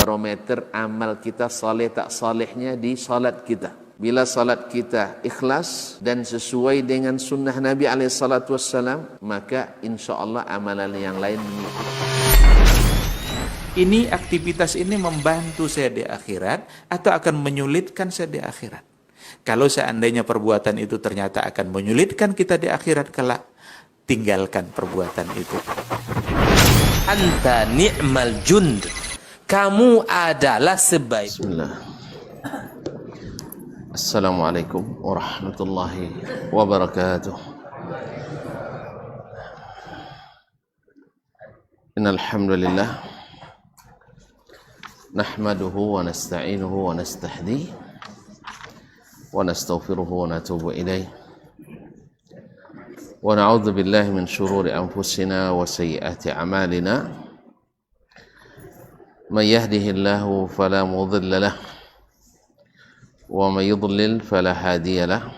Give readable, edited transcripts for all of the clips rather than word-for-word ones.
barometer amal kita saleh tak salehnya di salat kita. Bila salat kita ikhlas dan sesuai dengan sunnah Nabi SAW, maka insya Allah amalan yang lain mengikut. Ini aktivitas ini membantu saya di akhirat atau akan menyulitkan saya di akhirat? Kalau seandainya perbuatan itu ternyata akan menyulitkan kita di akhirat kelak, tinggalkan perbuatan itu. Anta ni'mal jund. Kamu adalah sebaik. Bismillah. Assalamualaikum warahmatullahi wabarakatuh. Innal hamdalillah nahmaduhu wa nasta'inuhu wa nastahdihi wa nastaghfiruhu wa natubu ilayh. Wa na'udzu billahi min shururi anfusina wa sayyiati a'malina. Man yahdihillahu fala mudilla lahu wa man yudlil fala hadiya lahu.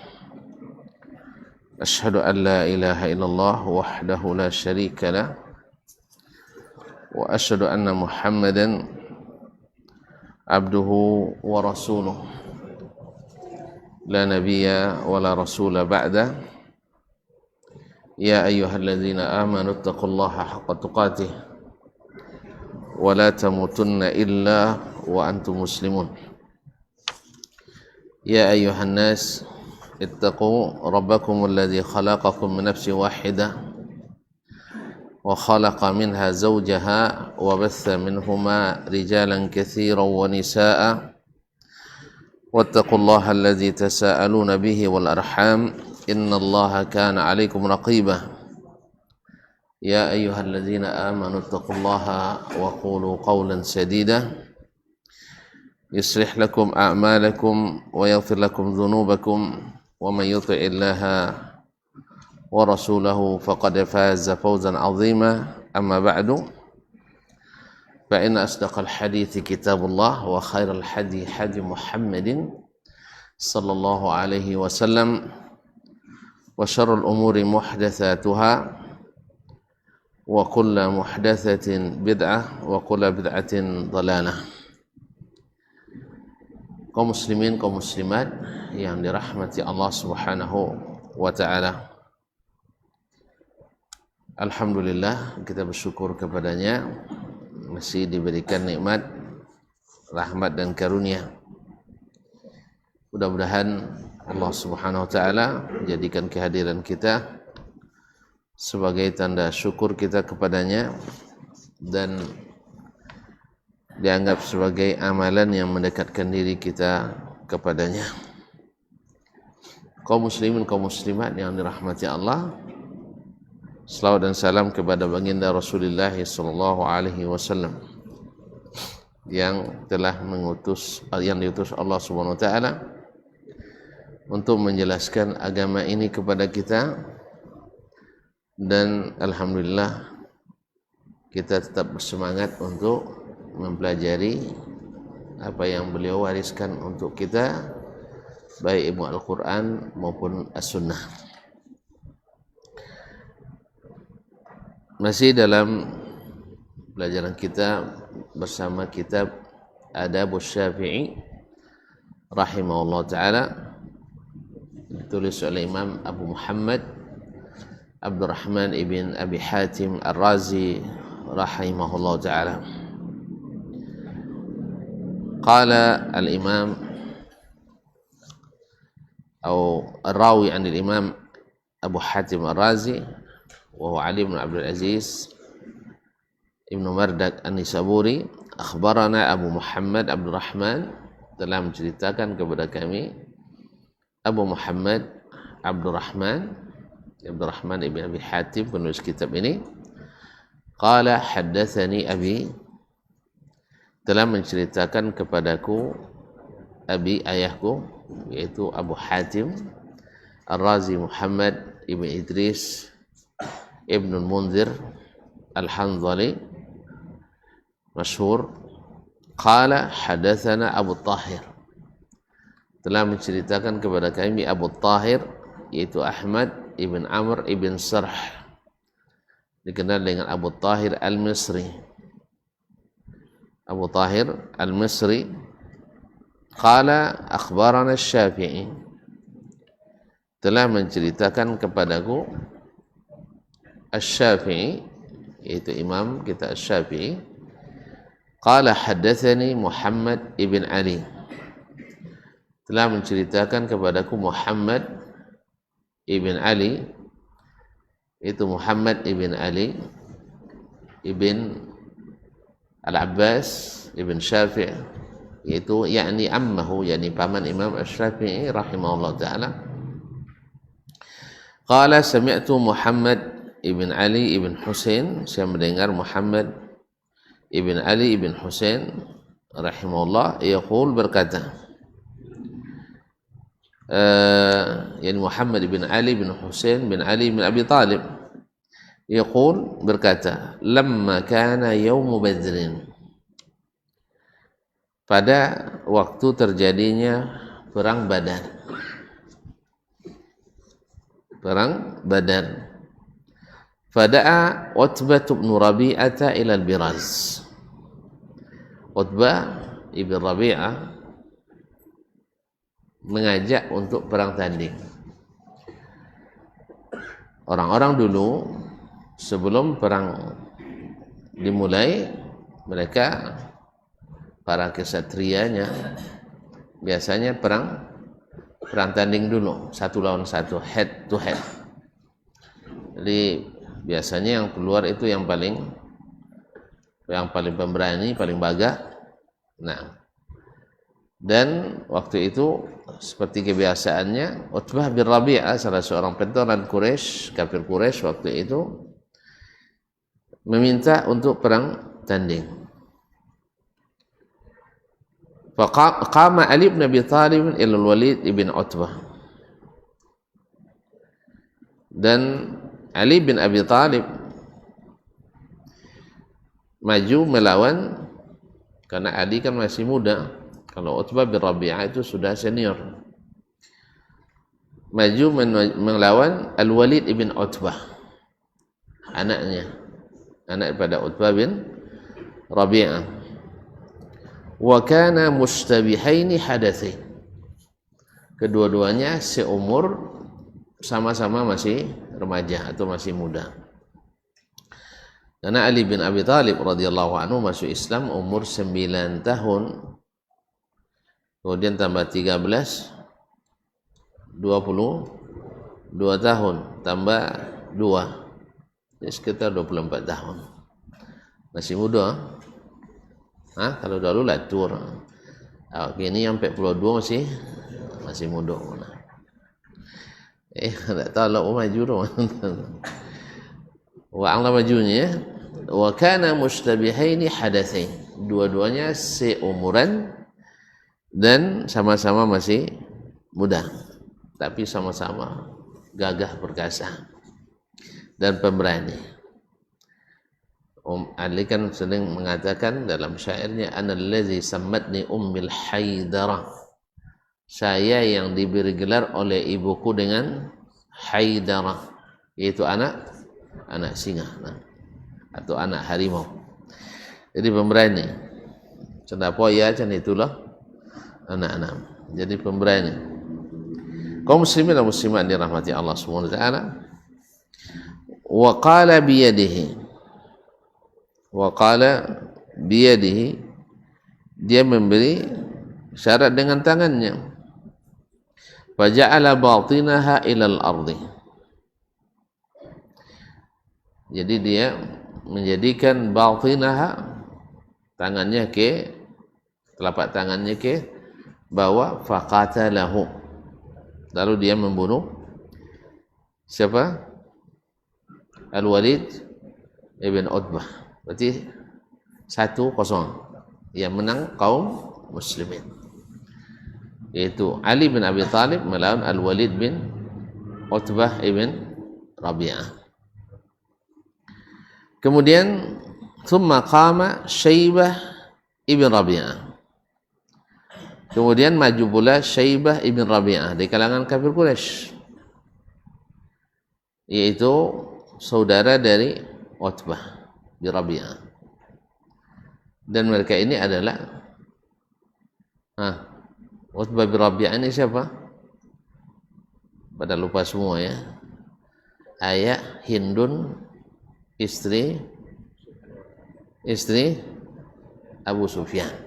Ashhadu an la ilaha illallah wahdahu la syarika lahu wa ashhadu anna Muhammadan abduhu wa rasuluh la nabiyya wa la rasula ba'da. Ya ayyuhalladzina amanu taqullaha haqqa tuqatih wa la tamutunna illa wa antum muslimun. Ya ayyuhan nas ittaqu rabbakum alladzi khalaqakum min nafsin wahidah wa khalaqa minha zawjaha wa batha minhuma rijalan katsiran wa nisaa'a wattaqullaha alladzi tasaaluna bihi wal arham innallaha kana 'alaikum raqiba. Ya ayyuhalladzina amanu taqullaha wa qulu qawlan sadida yuslih lakum a'malakum wa yaghfir lakum dhunubakum wa man yuti'illaha wa rasulahu faqad faza fawzan 'azima. Amma ba'du, fa inna asdaqal hadithi kitabullah wa khairal hadi hadi Muhammadin sallallahu alaihi wasallam wa syarrul umuri muhdatsatuha wa kullu muhdatsatin bid'ah wa kullu bid'atin dhalalah. Kaum muslimin, kaum muslimat yang dirahmati Allah Subhanahu wa taala. Alhamdulillah, kita bersyukur kepadanya masih diberikan nikmat, rahmat dan karunia. Mudah-mudahan Allah Subhanahu wa taala menjadikan kehadiran kita sebagai tanda syukur kita kepadanya dan dianggap sebagai amalan yang mendekatkan diri kita kepadanya. Kaum muslimin, kaum muslimat yang dirahmati Allah, selawat dan salam kepada baginda Rasulullah sallallahu alaihi wasallam yang telah diutus Allah Subhanahu wa taala untuk menjelaskan agama ini kepada kita, dan alhamdulillah kita tetap bersemangat untuk mempelajari apa yang beliau wariskan untuk kita, baik ilmu Al-Quran maupun As-Sunnah. Masih dalam pelajaran kita bersama kitab Adabus Syafi'i rahimahullah ta'ala, ditulis oleh Imam Abu Muhammad Abdurrahman ibn Abi Hatim Ar-Razi rahimahullah ta'ala. Qala al-imam atau rawi an al-imam Abu Hatim Ar-Razi wa huwa Ali bin Abdul Aziz ibn Mardak An-Nisaburi, akhbarana Abu Muhammad Abdurrahman, telah menceritakan kepada kami Abu Muhammad Abdurrahman ibn Abi Hatim, penulis kitab ini. Qala haddatsani abi, telah menceritakan kepadaku abi, ayahku, yaitu Abu Hatim Ar-Razi Muhammad ibn Idris ibn Munzir Al-Hanzali masyhur. Qala hadatsana Abu Tahir, telah menceritakan kepada kami Abu Tahir, yaitu Ahmad ibn Amr ibn Sarh, dikenal dengan Abu Tahir Al-Misri. Abu Tahir Al-Misri, qala akhbarana Asy-Syafi'i, telah menceritakan kepadaku Asy-Syafi'i, yaitu imam kita Asy-Syafi'i, qala haddatsani Muhammad ibn Ali, telah menceritakan kepadaku Muhammad ibn Ali, itu Muhammad ibn Ali ibn Al-Abbas ibn Syafi', yaitu yakni ammahu, yakni paman Imam Asy-Syafi'i rahimahullah ta'ala. Qala sami'tu Muhammad ibn Ali ibn Husain, saya mendengar Muhammad ibn Ali ibn Husain rahimahullah yaqul, berkata, yakni Muhammad ibn Ali ibn Husain bin Ali bin Abi Talib, yaqul, berkata, lamma kana yaum Badrin, pada waktu terjadinya perang Badar, fada'a Utbah bin Rabi'ah ila al-Biraz, Utbah ibn Rabi'ah mengajak untuk perang tanding. Orang-orang dulu sebelum perang dimulai, mereka para kesatrianya biasanya perang tanding dulu, satu lawan satu, head to head. Jadi biasanya yang keluar itu yang paling pemberani, paling bagah. Nah, dan waktu itu seperti kebiasaannya, Utbah bin Rabi'ah, salah seorang pentolan Quraisy, kafir Quraisy waktu itu, meminta untuk perang tanding. Faqama Ali bin Abi Thalib ila Walid ibn Utbah, dan Ali bin Abi Thalib maju melawan, karena Ali kan masih muda, kalau Utbah bin Rabi'ah itu sudah senior, maju melawan Al-Walid ibn Utbah, anak pada Utbah bin Rabi'ah. Wa kana mushtabihaini hadatsain, kedua-duanya seumur, sama-sama masih remaja atau masih muda. Karena Ali bin Abi Thalib radhiyallahu anhu masuk Islam umur 9 tahun, kemudian tambah 13, 22 tahun, tambah 2, jadi sekitar 24 tahun. Masih muda. Kalau dulu latur. Kini yang 42 masih muda. Tak tahu lah maju tu. Wa Allah majunya, wa kana mushtabihaini hadatsain, dua-duanya seumuran dan sama-sama masih muda, tapi sama-sama gagah perkasa dan pemberani. Ali kan sering mengatakan dalam syairnya, anallazi sammatni ummil haidarah, saya yang diberi gelar oleh ibuku dengan haidarah, yaitu anak singa atau anak harimau. Jadi pemberani. Kenapa ya macam itulah anak-anak. Jadi pemberani. Kaum muslimin dan muslimat dirahmati Allah Subhanahu wa taala. Wa qala biyadihi, dia memberi syarat dengan tangannya. Faja'ala batinaha ilal ardi, jadi dia menjadikan batinaha, tangannya ke, telapak tangannya ke bawah, faqatalahu, lalu dia membunuh siapa? Al-Walid ibn Utbah. Berarti 1-0 yang menang kaum muslimin, yaitu Ali bin Abi Thalib melawan Al-Walid bin Utbah ibn Rabi'ah. Kemudian thumma qama Syaibah ibn Rabi'ah, kemudian maju pula Syaibah ibn Rabi'ah di kalangan kafir Quraisy, yaitu saudara dari Utbah bin Rabi'ah. Dan mereka ini adalah Utbah bin Rabi'ah ini siapa? Pada lupa semua ya. Ayah Hindun, istri Abu Sufyan.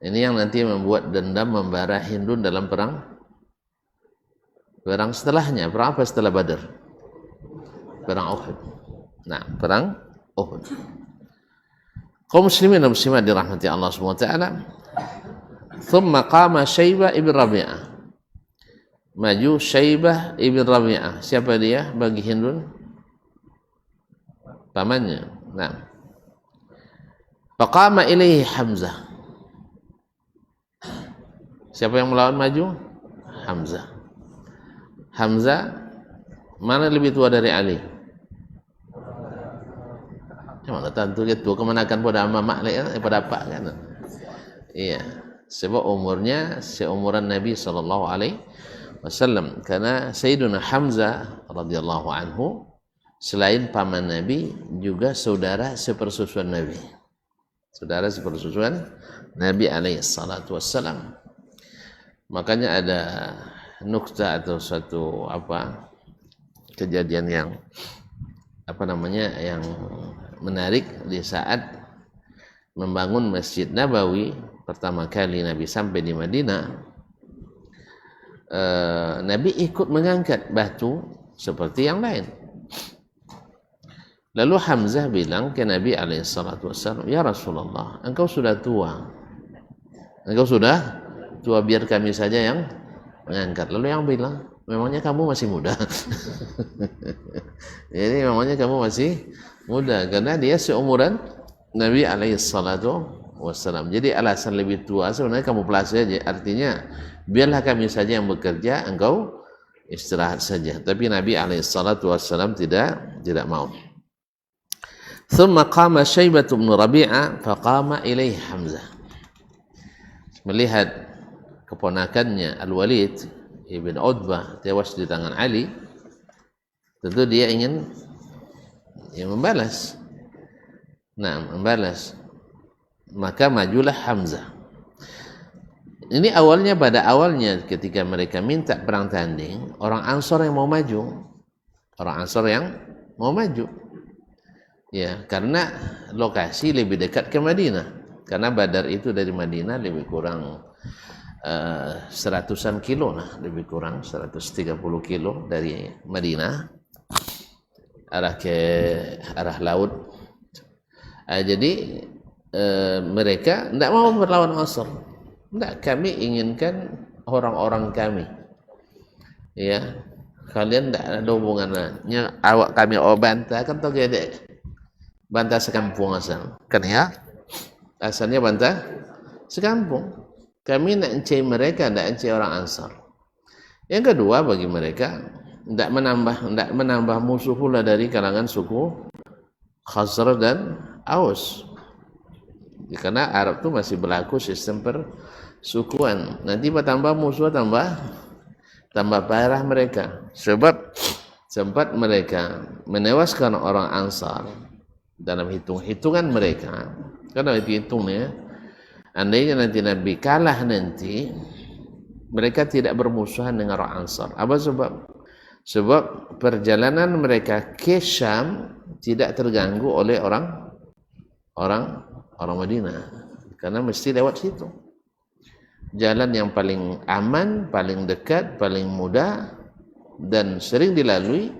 Ini yang nanti membuat dendam membara Hindun dalam perang setelahnya. Perang apa setelah Badar? Perang Uhud. Nah, perang Uhud. Kaum muslimin dan muslimat dirahmati Allah Subhanahu wa taala. Thumma qama Syaibah ibn Rabi'ah. Maju Syaibah ibn Rabi'ah. Siapa dia bagi Hindun? Pamannya. Nah. Faqama ilaihi Hamzah. Siapa yang melawan maju? Hamzah. Hamzah mana lebih tua dari Ali? Memang tentu dia tua kemenakan pada mamak pada apa kan? Iya, sebab umurnya seumuran Nabi sallallahu alaihi wasallam. Karena Sayyiduna Hamzah radhiyallahu anhu selain paman Nabi juga saudara sepersusuan Nabi. Saudara sepersusuan Nabi alaihi salatu wassalam. Makanya ada nukta atau suatu kejadian yang yang menarik di saat membangun Masjid Nabawi pertama kali Nabi sampai di Madinah. Nabi ikut mengangkat batu seperti yang lain. Lalu Hamzah bilang ke Nabi alaihissalatu wassalam, "Ya Rasulullah, engkau sudah tua. Biar kami saja yang mengangkat." Lalu yang bilang, "Memangnya kamu masih muda?" Jadi memangnya kamu masih muda, karena dia seumuran Nabi alaihissalatu wassalam. Jadi alasan lebih tua sebenarnya kamu pelas saja. Artinya biarlah kami saja yang bekerja, engkau istirahat saja. Tapi Nabi alaihissalatu wassalam tidak mau. Thumma qama Syaibah bin Rabi'ah faqama ilaihi Hamzah. Melihat keponakannya Al-Walid ibn Utbah tewas di tangan Ali, tentu dia ingin membalas. Nah, membalas. Maka majulah Hamzah. Ini pada awalnya ketika mereka minta perang tanding, orang Ansor yang mau maju. Ya, karena lokasi lebih dekat ke Madinah. Karena Badar itu dari Madinah lebih kurang 100-an kilo lah, lebih kurang 130 kilo dari Madinah arah laut. Jadi mereka tidak mau berlawan Ansar. Tidak, kami inginkan orang-orang kami. Ya, kalian tidak ada hubungannya. Awak kami bantah kan tak ada. Bantah sekampung asal. Kan ya? Asalnya bantah sekampung. Kami nak encai mereka, tidak encai orang Ansar. Yang kedua, bagi mereka tidak menambah musuh pula dari kalangan suku Khazraj dan Aus. Karena Arab itu masih berlaku sistem persukuan. Nanti bertambah musuh tambah parah mereka. Sebab sempat mereka menewaskan orang Ansar dalam hitung-hitungan mereka. Karena hitungnya, andainya nanti Nabi kalah nanti, mereka tidak bermusuhan dengan orang Ansar. Apa sebab? Sebab perjalanan mereka ke Syam tidak terganggu oleh orang Madinah, karena mesti lewat situ. Jalan yang paling aman, paling dekat, paling mudah dan sering dilalui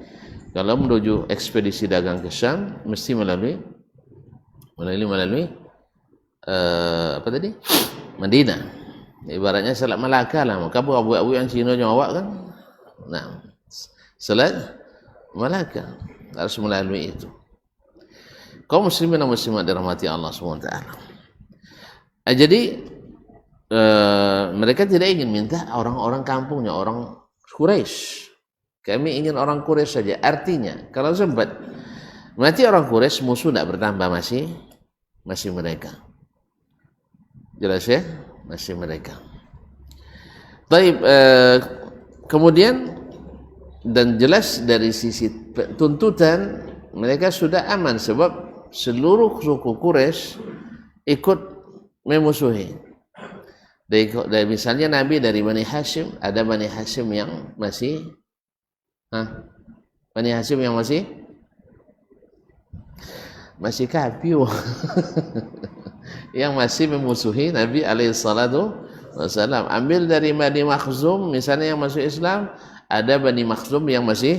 kalau menuju ekspedisi dagang ke Syam, mesti melalui Madinah. Ibaratnya Selat Malaka lah. Maka abu-abu yang Cina awak kan. Nah, Selat Malaka harus melalui itu. Kaum muslimin dan muslimat dirahmati Allah SWT. Jadi mereka tidak ingin minta orang-orang kampungnya, orang Quraisy. Kami ingin orang Quraisy saja. Artinya kalau sempat mati orang Quraisy, musuh tidak bertambah, masih mereka. Jelas ya? Masih mereka. Baik, kemudian dan jelas dari sisi tuntutan mereka sudah aman, sebab seluruh suku Quraisy ikut memusuhi. Dari misalnya Nabi dari Bani Hashim, ada Bani Hashim yang masih Bani Hashim yang masih kafir yang masih memusuhi Nabi alaihi salatu wasallam. Ambil dari Bani Makhzum misalnya yang masuk Islam, ada Bani Makhzum yang masih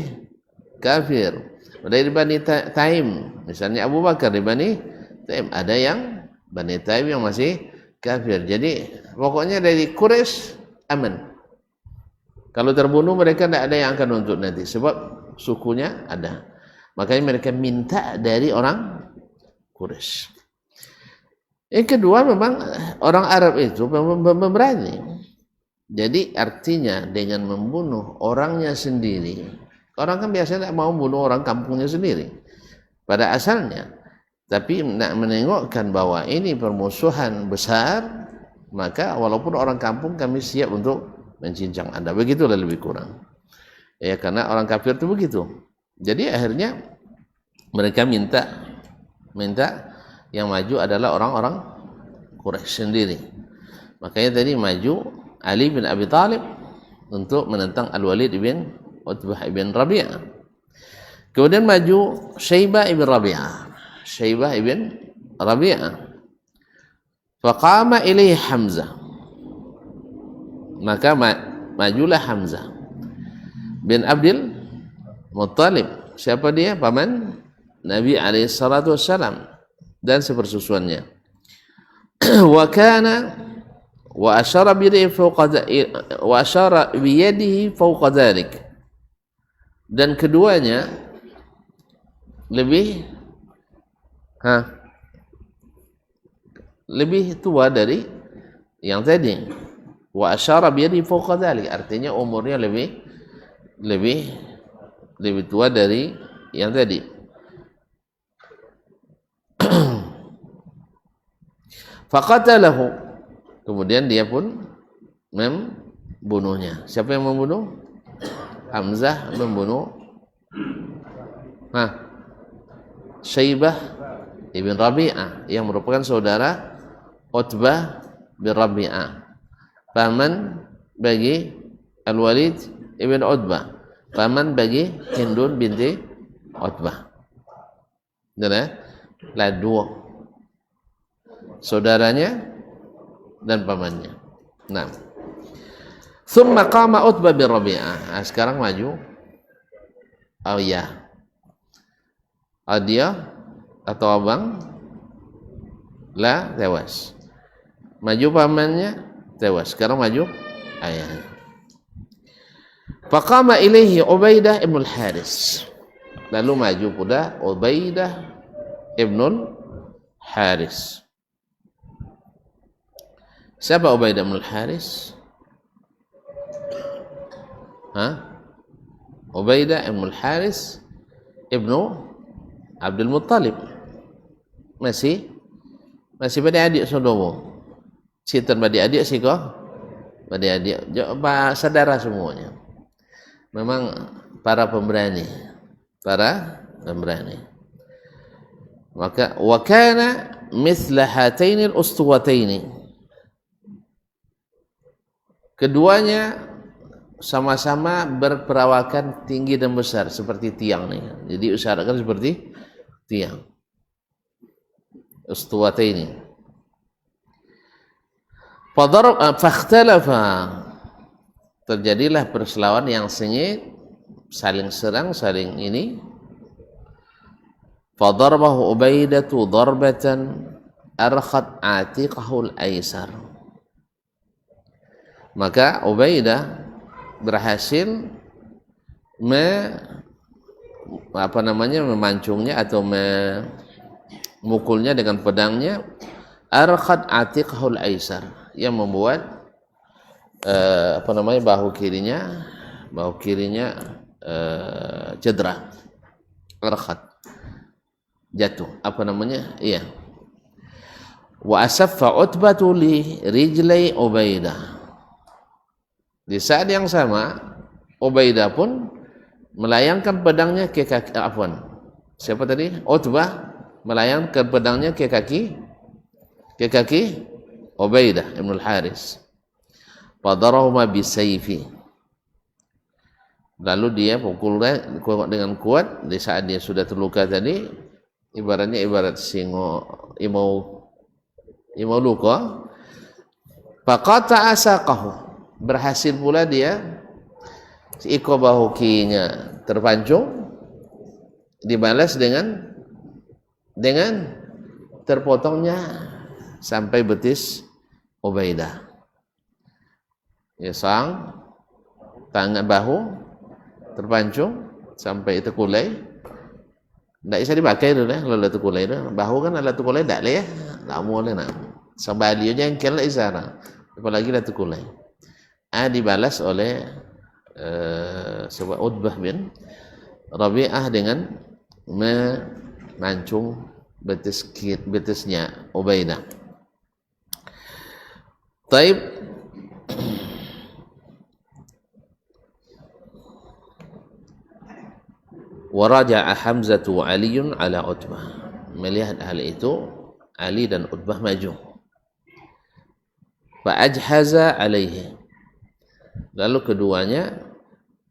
kafir. Dari Bani Taim misalnya Abu Bakar, di Bani Taim ada yang Bani Taim yang masih kafir. Jadi pokoknya dari Quraisy aman. Kalau terbunuh mereka tidak ada yang akan nuntut nanti, sebab sukunya ada. Makanya mereka minta dari orang Quraisy. Yang kedua, memang orang Arab itu pemberani. Jadi artinya dengan membunuh orangnya sendiri, orang kan biasanya tidak mau bunuh orang kampungnya sendiri pada asalnya, tapi nak menengokkan bahwa ini permusuhan besar, maka walaupun orang kampung kami siap untuk mencincang Anda. Begitulah lebih kurang. Ya, karena orang kafir itu begitu. Jadi akhirnya mereka minta yang maju adalah orang-orang Quraisy sendiri. Makanya tadi maju Ali bin Abi Thalib untuk menentang Al-Walid bin Utbah bin Rabi'ah. Kemudian maju Syaibah ibn Rabi'ah. Faqama ilaihi Hamzah. Maka majulah Hamzah bin Abdul Muttalib. Siapa dia? Paman Nabi alaihi salatu wassalam dan sepersusuannya. Wa kana wa asyara biyadihi fawqa dzalik. Dan keduanya lebih tua dari yang tadi. Wa asyara biyadihi fawqa dzalik, artinya umurnya lebih tua dari yang tadi. Faqatalahu, kemudian dia pun membunuhnya. Siapa yang membunuh? Hamzah membunuh Syaibah ibn Rabi'ah yang merupakan saudara Utbah bin Rabi'ah, paman bagi Al-Walid ibn Utbah, paman bagi Hindun binti Utbah. Lah dua saudaranya dan pamannya. Nah, thumma qama Utbah bin Rabi'ah. Sekarang maju dia atau abang tewas. Maju pamannya tewas. Sekarang maju ayahnya. Faqama ilaihi Ubaidah ibn al-Haris. Lalu maju pula Ubaidah ibn al-Haris. Siapa Ubaidah bin Al-Haris? Ubaidah bin Al-Haris ibnu Abdul Muttalib. Masih pada adik saudara. Sinten pada adik sih kok? Pada adik, saudara semuanya. Memang para pemberani. Maka wa kana mithla hataini al-ustuwataini. Keduanya sama-sama berperawakan tinggi dan besar seperti tiang nih. Jadi usahakan seperti tiang. Ustuwataini. Fakhtalafa. Terjadilah perselawaan yang sengit, saling serang, saling ini. Fadarabahu Ubaidatu darbatan arkhat atiqahu al-aisar. Maka Ubaidah berhasil memancungnya atau memukulnya dengan pedangnya, arkhat atiqahu al-aisar, yang membuat bahu kirinya cedera. Arkhat, jatuh, wa asaffa Utbatu li rijlai Ubaidah. Di saat yang sama Ubaidah pun melayangkan pedangnya ke kaki, Siapa tadi? Utbah melayangkan pedangnya ke kaki ke kaki Ubaidah ibn al-Haris. Fadarahuma bisayfi. Lalu dia pukulnya dengan kuat. Di saat dia sudah terluka tadi, ibaratnya ibarat singo imau luka. Faqata asaqahu. Berhasil pula dia si ikobahu kinya terpancung, dibalas dengan terpotongnya sampai betis Ubaidah. Ya, sang tangan bahu terpancung sampai terkulai. Tidak bisa dipakai itu lah kalau terkulai itu. Bahu kan alat terkulai tidak leh, tidak boleh nak. Sampai dia jengkel lah isara. Apalagi lah terkulai. Dibalas oleh sebuah Utbah bin Rabi'ah dengan memancung betisnya Ubaidah. Taib. Waraja'a Hamzatu wa Aliun ala Utbah. Melihat hal itu, Ali dan Utbah maju. Fa'ajhaza alaihi. Lalu keduanya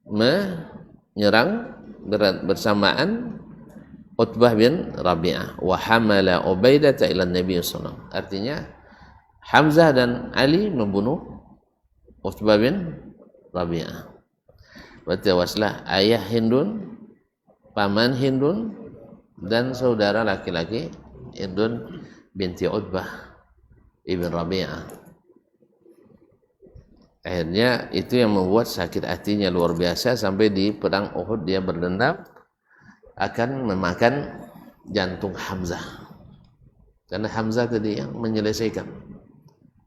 menyerang bersamaan Utbah bin Rabi'ah. Wa hamala Ubaidah ila Nabi sallallahu alaihi wasallam. Artinya Hamzah dan Ali membunuh Utbah bin Rabi'ah. Bertewaslah ayah Hindun, paman Hindun, dan saudara laki-laki Hindun binti Utbah ibn Rabi'ah. Akhirnya itu yang membuat sakit hatinya luar biasa, sampai di perang Uhud dia berdendam akan memakan jantung Hamzah. Karena Hamzah tadi yang menyelesaikan.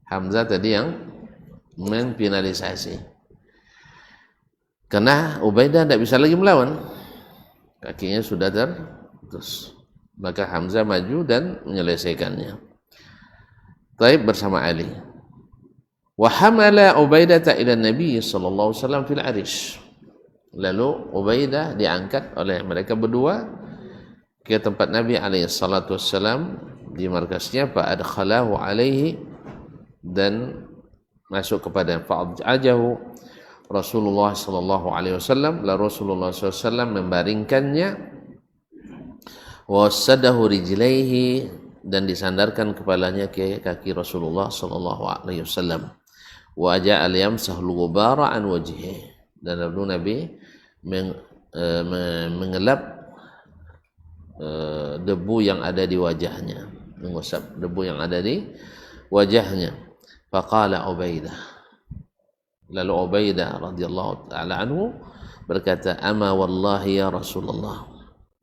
Hamzah tadi yang memfinalisasi. Karena Ubaidah tidak bisa lagi melawan. Kakinya sudah terputus. Maka Hamzah maju dan menyelesaikannya. Taib bersama Ali. Wa hamala Ubaidah ila Nabi sallallahu alaihi wasallam fil arish. Lalu Ubaidah diangkat oleh mereka berdua ke tempat Nabi alaihi salatu wasallam di markasnya, fa adkhalahu alaihi, dan masuk kepada fa'ajahu Rasulullah sallallahu alaihi wasallam. Lalu Rasulullah sallallahu alaihi wasallam membaringkannya, wa wasadahu rijlaihi, dan disandarkan kepalanya ke kaki Rasulullah sallallahu alaihi wasallam. Wa ja'al yamsahul ghubara an wajhihi, dan lalu Nabi mengelap debu yang ada di wajahnya, mengusap debu yang ada di wajahnya. Faqala Ubaidah, lalu Ubaidah radhiyallahu ta'ala anhu berkata, ama wallahi ya Rasulullah,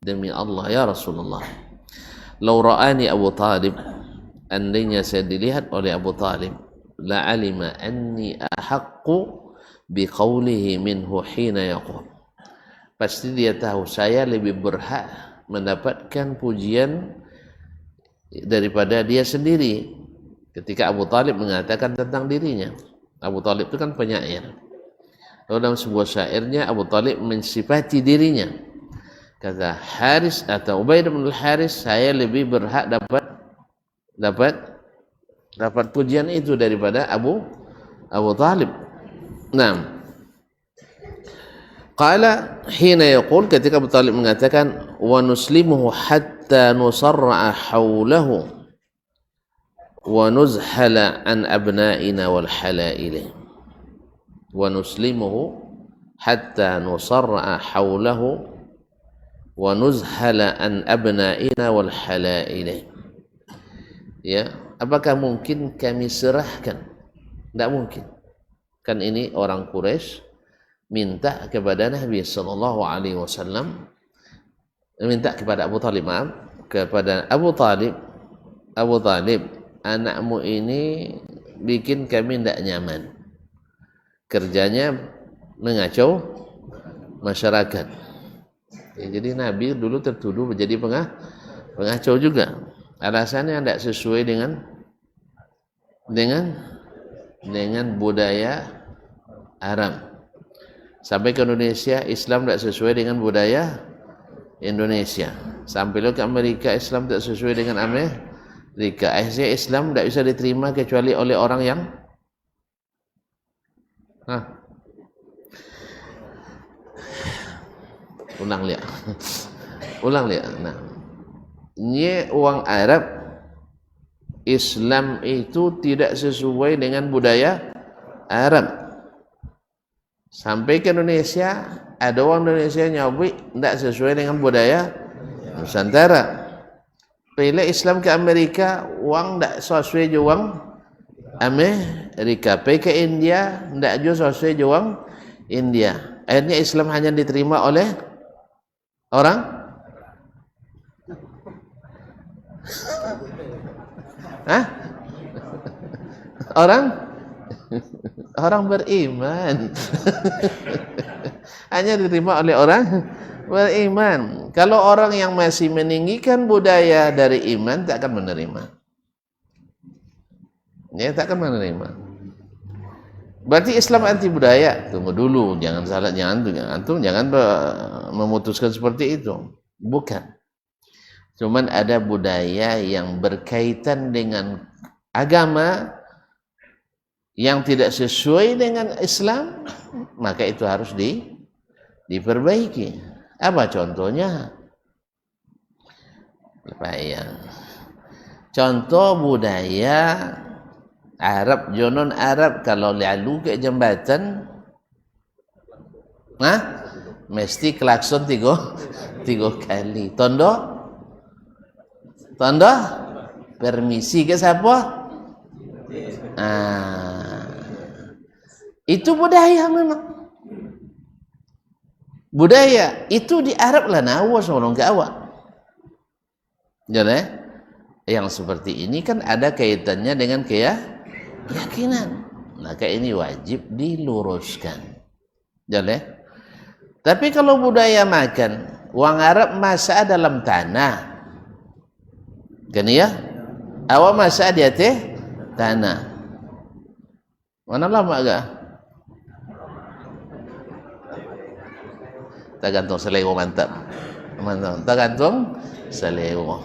demi Allah ya Rasulullah, law ra'ani Abu Talib, andainya saya dilihat oleh Abu Talib, la alima anni ahaqqu biqaulihi minhu hina yaqul, pasti dia tahu saya lebih berhak mendapatkan pujian daripada dia sendiri ketika Abu Talib mengatakan tentang dirinya. Abu Talib itu kan penyair. Lalu dalam sebuah syairnya Abu Talib mensifati dirinya, kata Haris atau Ubaidah bin al-Haris, saya lebih berhak dapat pujian itu daripada Abu Talib. Nah, qala hina yaqul, ketika Abu Talib mengatakan, wa nuslimuhu hatta nusarra hawlahu wa nuzhala an abna'ina wal halaili, wa nuslimuhu hatta nusarra hawlahu wa nuzhala an abna'ina wal halaili. Ya, apakah mungkin kami serahkan? Tidak mungkin. Kan ini orang Quraisy minta kepada Nabi sallallahu alaihi wasallam, minta kepada Abu Talib, kepada Abu Talib, anakmu ini bikin kami tidak nyaman, kerjanya mengacau masyarakat. Ya, jadi Nabi dulu tertuduh menjadi pengacau juga. Alasannya tidak sesuai dengan budaya Arab. Sampai ke Indonesia, Islam tidak sesuai dengan budaya Indonesia. Sampai ke Amerika, Islam tidak sesuai dengan Rika. Akhirnya Islam tidak bisa diterima kecuali oleh orang yang ulang lihat. Ulang lihat. Nah, ini uang Arab, Islam itu tidak sesuai dengan budaya Arab. Sampai ke Indonesia, ada orang Indonesia nyobi tidak sesuai dengan budaya Nusantara. Pilih Islam ke Amerika, uang tidak sesuai dengan uang Amerika. Pergi ke India, tidak juga sesuai dengan uang India. Akhirnya Islam hanya diterima oleh orang orang beriman. Hanya diterima oleh orang beriman. Kalau orang yang masih meninggikan budaya dari iman, tak akan menerima. Ya, tak akan menerima. Berarti Islam anti budaya. Tunggu dulu, jangan salah, jangan memutuskan seperti itu. Bukan. Cuman ada budaya yang berkaitan dengan agama yang tidak sesuai dengan Islam, maka itu harus diperbaiki. Apa contohnya? Contoh budaya Arab, jonon Arab kalau lalu ke jembatan, mesti klakson tiga kali. Tondo permisi ke siapa? Itu budaya memang. Budaya itu di Arab lah nawas orang ke awak. Jadi yang seperti ini kan ada kaitannya dengan keyakinan. Maka ini wajib diluruskan. Jadi, tapi kalau budaya makan, orang Arab masak dalam tanah. Kan ya? Awak masak di atas tanah. Mana lama agak? Tergantung selera mantap. Tergantung selera.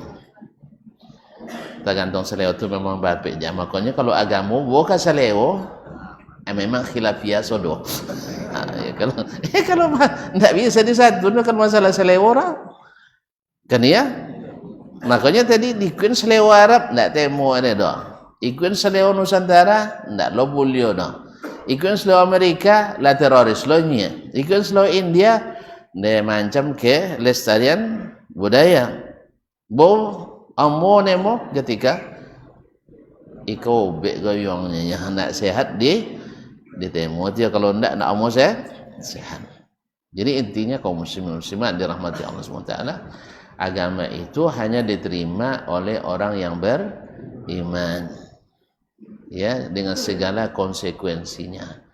Tergantung selera itu memang berbeza. Makanya kalau agama bukan selera, memang khilafiyah sodoh. Kalau tidak bisa disatukan kan masalah selera. Kan ya? Makanya tadi dikuin selera Arab tidak temu ada dah. Ikuin selera Nusantara tidak lo boleh dah. Ikuin selera Amerika lah teroris lo nya. Ikuin selera India dia macam ke lestarian budaya. Amo nemo ketika iko be goyongnya yang nak sehat ditemu dia, kalau ndak nak amo sehat. Jadi intinya kaum muslimin muslimat dirahmati Allah SWT, agama itu hanya diterima oleh orang yang beriman, ya, dengan segala konsekuensinya.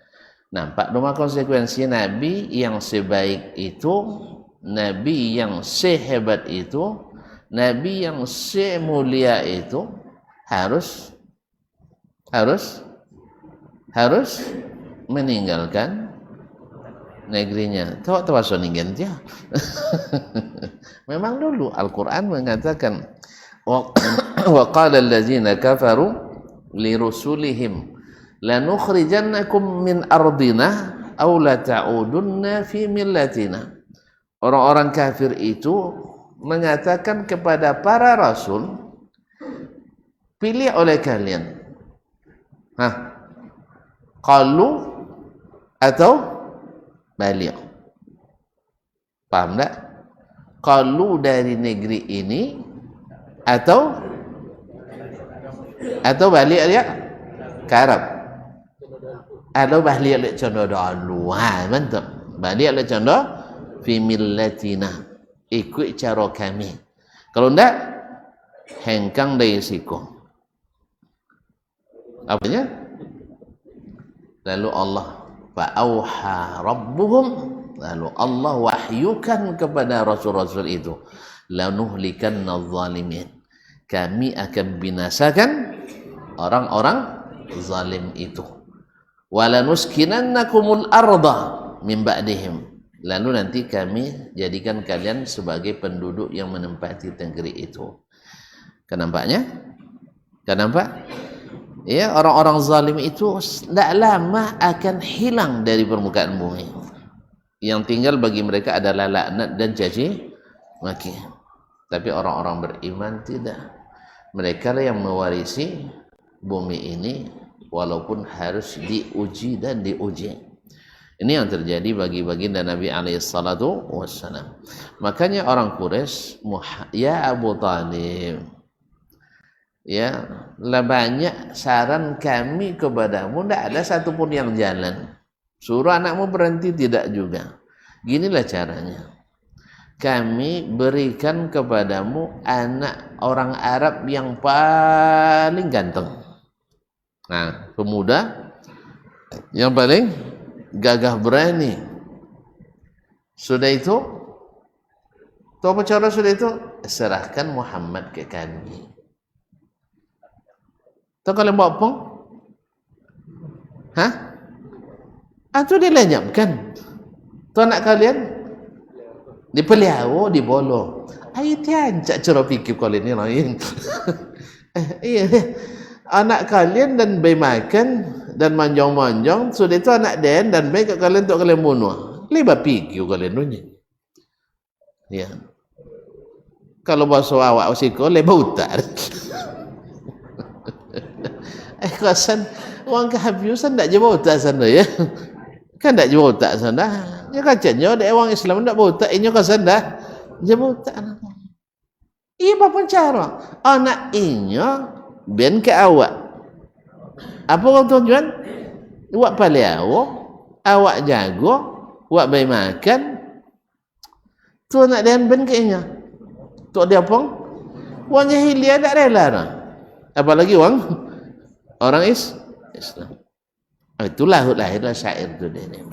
Nampak rumah konsekuensi Nabi yang sebaik itu, Nabi yang sehebat itu, Nabi yang semulia itu harus meninggalkan negerinya. Tahu soningen dia. Memang dulu Al-Qur'an mengatakan wa qala allazina kafaru li rusulihim lanukhrijannakum min ardina aw la ta'udunna fi millatina. Orang-orang kafir itu mengatakan kepada para rasul, pilih oleh kalian qalu atau balik. Paham tak? Qalu dari negeri ini atau balik dia ke Arab. Atau balik dia contoh dulu. Mantap. Balik dia contoh fi millatina, ikut cara kami. Kalau enggak, hengkang dari siku. Apanya? Lalu Allah fa'auha rabbuhum, lalu Allah wahyukan kepada rasul-rasul itu, lanuhlikanna zalimin, kami akan binasakan orang-orang zalim itu, walanuskinannakumul arda min ba'dihim, lalu nanti kami jadikan kalian sebagai penduduk yang menempati negeri itu. Kenampaknya? Kan nampak? Ya, orang-orang zalim itu tidak lama akan hilang dari permukaan bumi. Yang tinggal bagi mereka adalah laknat dan caci maki. Tapi orang-orang beriman tidak. Mereka lah yang mewarisi bumi ini walaupun harus diuji dan diuji. Ini yang terjadi bagi baginda Nabi alaihissalatu wassalam. Makanya orang Quraisy, ya Abu Talib, ya, lah banyak saran kami kepadamu, tidak ada satupun yang jalan. Suruh anakmu berhenti, tidak juga. Ginilah caranya. Kami berikan kepadamu anak orang Arab yang paling ganteng. Nah, pemuda yang paling gagah berani. Sudah itu, apa cara sudah itu? Serahkan Muhammad ke kami. Tahu kalian bawa apa? Hah? Atau dilenyapkan? Tahu anak kalian? Dipeliau, dibolo. Ayo tiancak cara fikir kalian ni lain. Iya. Anak kalian dan bayi makan dan manjang-manjang, sudah itu anak dan bayi kat kalian untuk kalian bunuh. Lebar fikir kalian dunia. Ya. Kalau bahasa awak usiko lebar utar. Kasan orang kehabisan tak jauh tak sana ya. Kan tak jauh tak sana. Ya kacanya ada orang Islam tak jauh tak inyo kasan dah. Jauh tak. Iya apa cara? Anak inyo ben ke awak. Apa orang tujuan? Awak paliau, awak jago, awak bayi makan. Tu anak dan ben ke inyo. Tu dia apa? Wang jahiliah tak rela dah. Apalagi orang Islam. Itulah lahirlah syair itu dia.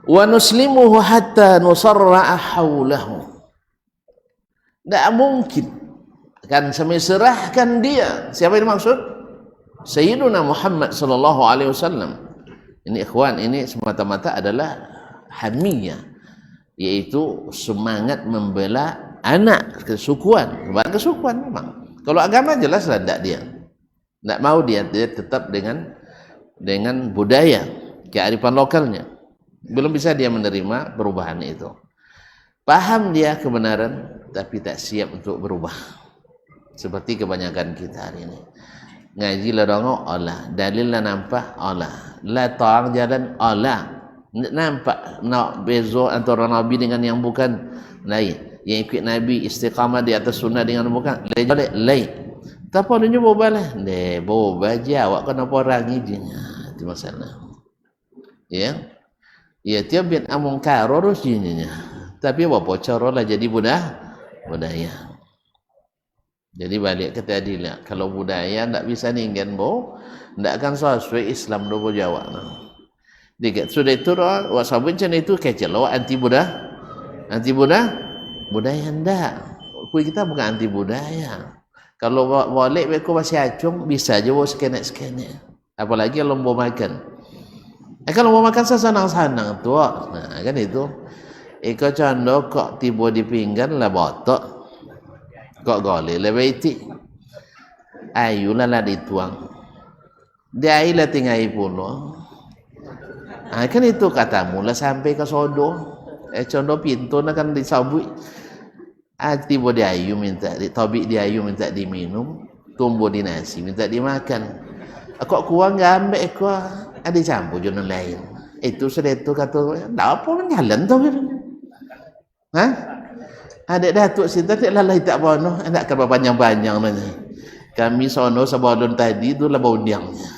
Wa nuslimuhu hatta nusarra'a haulahu. Tak mungkin kan kami serahkan dia. Siapa yang dimaksud? Sayyiduna Muhammad sallallahu alaihi wasallam. Ini ikhwan, ini semata-mata adalah hamiyah, yaitu semangat membela anak kesukuan. Kesukuan memang. Kalau agama jelas lah tak dia. Tak mau dia tetap dengan budaya, kearifan lokalnya. Belum bisa dia menerima perubahan itu. Paham dia kebenaran, tapi tak siap untuk berubah. Seperti kebanyakan kita hari ini. Ngaji lah dongok, Allah. Dalil lah nampak, Allah. Lah tawang jalan, Allah. Nampak nak beza antara Nabi dengan yang bukan, lain. Yang ikut Nabi istiqamah di atas sunnah dengan bukan, lain. Tak apa dia bawa balas. Bawa baja awak kena orang izinnya. Itu masalah. Ya. Ya tiap bin amung karo rusinya. Tapi apa cara lah jadi budaya. Jadi balik ke tadi lah. Kalau budaya tak bisa ninggan tak akan sesuai Islam dobo Jawa. Dekat sudah itu wak sabun macam itu kecil awak anti budaya ndak. Kita bukan anti budaya. Kalau balik aku masih acung, bisa je bawa skenet-skenet. Apalagi kalau mau makan. Kalau mau makan senang-senang tu. Nah, kan itu. Iko condo kok tiba di pinggan lah botok. Kok gole lah baiti. Ayulah lah dituang. Dia lah tinggal puno. Kan itu katamu lah sampai ke sodo. Condo pintu nak kan disabui. Tiba dia ayu minta tobik dia ayu minta diminum, tumbuh di nasi minta dimakan. Kok kuang gambe ko ada campur jono lain. Itu sudah itu kata tak apa menjalan tu. Hah? Adik datuk sinta tak lalai tak bono, nak ke panjang-panjang nanya. Kami sono sebelum tadi tu lah baundiangnya.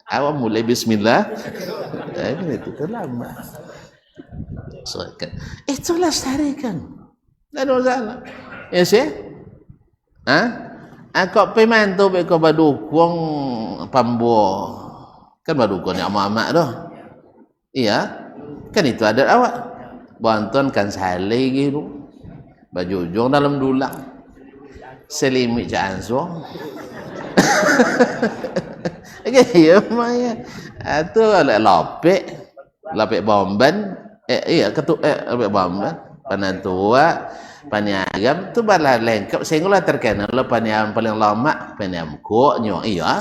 Awak mulai bismillah. Itu terlama. So, itulah starikan. Tak ada masalah. Ya sih? Aku payment tu beko badukung pambo. Kan badukung ni amak-amak tu. Iya. Kan itu adat awak. Bantuan kan saleh gitu. Baju ujung dalam dulang. Selimik janso. Ya maya. Itu lapek bomban. Iya ketuk lapek bomban. Panan tua Paniagam tu bala lengkap sehingga terkenal lah paniagam paling lama paniagam koknya iya.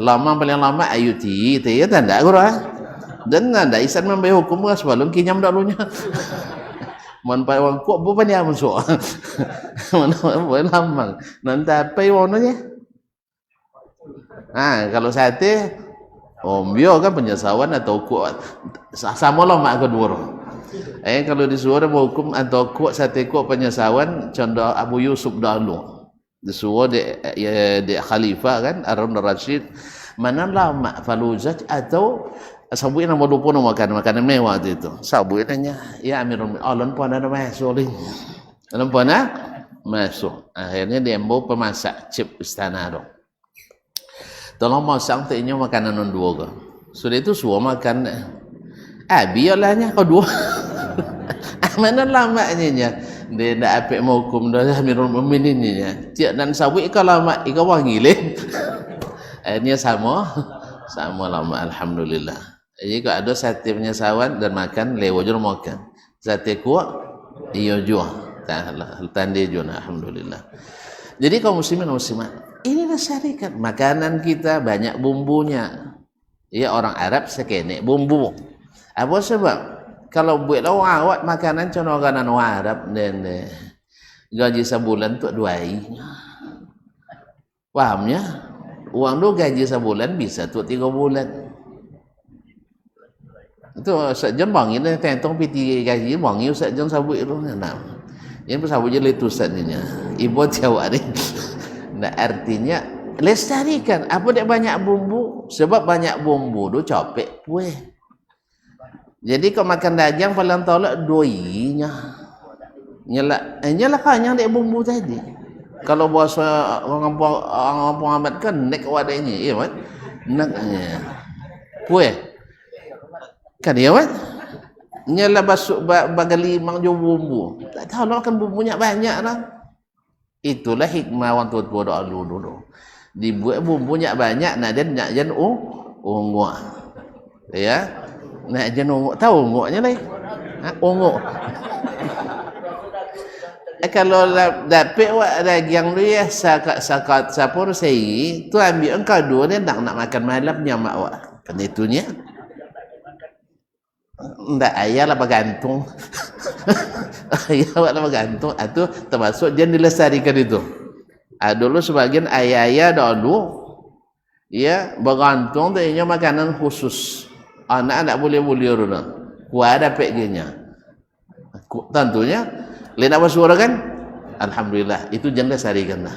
Lama paling lama ayuti itu ya tanda gura. Dan ada isan membayar hukum kan sebelum kinyam dahulunya. Man pai wang kok bu paniagam so. Mana boleh lamang. Nanti apa warnanya? Kalau sate ombio kan penyesawan atau kuat sama lah mak kedua. Kalau disuruh mau hukum atau kuat sate kuat penyesawan contoh Abu Yusuf dahulu disuruh di khalifah kan Harun Rashid mana lama faluzat atau sabuin nama lupa nama makanan mewah itu sabuinnya ya Amirul Mukminin pun ada masuk dalam pun masuk akhirnya dia mau pemasak cip istana dong. Tolong masak tehnya makanan non dua ke. Sudah itu semua makan. Biarlahnya kau dua. Mana lamanya nya. Dia nak apik mau hukum dah Amirul Mukminin nya. Tiap dan sawi kau lama ikau wangi leh. Ini sama lama alhamdulillah. Jadi kalau ada sate penyesawan dan makan lewajur makan. Sate kuat iyo jua. Tanda jua alhamdulillah. Jadi kaum muslimin muslimat inilah syarikat makanan kita banyak bumbunya ya orang Arab sekenek bumbu apa sebab kalau buat awak makanan contoh makanan orang Arab dan gaji sebulan tu duai pahamnya uang tu gaji sebulan bisa tu 3 bulan itu sekejam bangin tentang piti gaji bangin sekejam sabut itu nah yang bersabut je letusannya ibu jawab ni nah artinya lestarikan apa dia banyak bumbu sebab banyak bumbu tu capek pueh jadi kau makan daging paling tolak doinya nyala kanyang dia bumbu tadi kalau bahasa orang kampung amat kan nek wadanya iya kan neknya pueh kan iya kan nyala basuk bagali mang jo bumbu tak tahu nak makan bumbunya banyak lah. Itulah hikmah orang tua-tua dulu. Dibuat bumbunya banyak, nak nak jen ungu. Ya. Nak jen ungu, tahu ungunya lah. Ungu. Kalau dapat daging lu ya sakat sapur sei, tu ambil engkau dua dia nak makan malamnya mak awak. Kan itunya. Ndak ayah lah bergantung. Ayah lah bergantung. Itu termasuk dia dilestarikan itu. Dulu sebagian ayah-ayah dulu ya bergantung dengan makanan khusus. Anak boleh orang. Kuat dapat dia. Tentunya lain apa suara kan? Alhamdulillah itu jangan dilestarikan lah.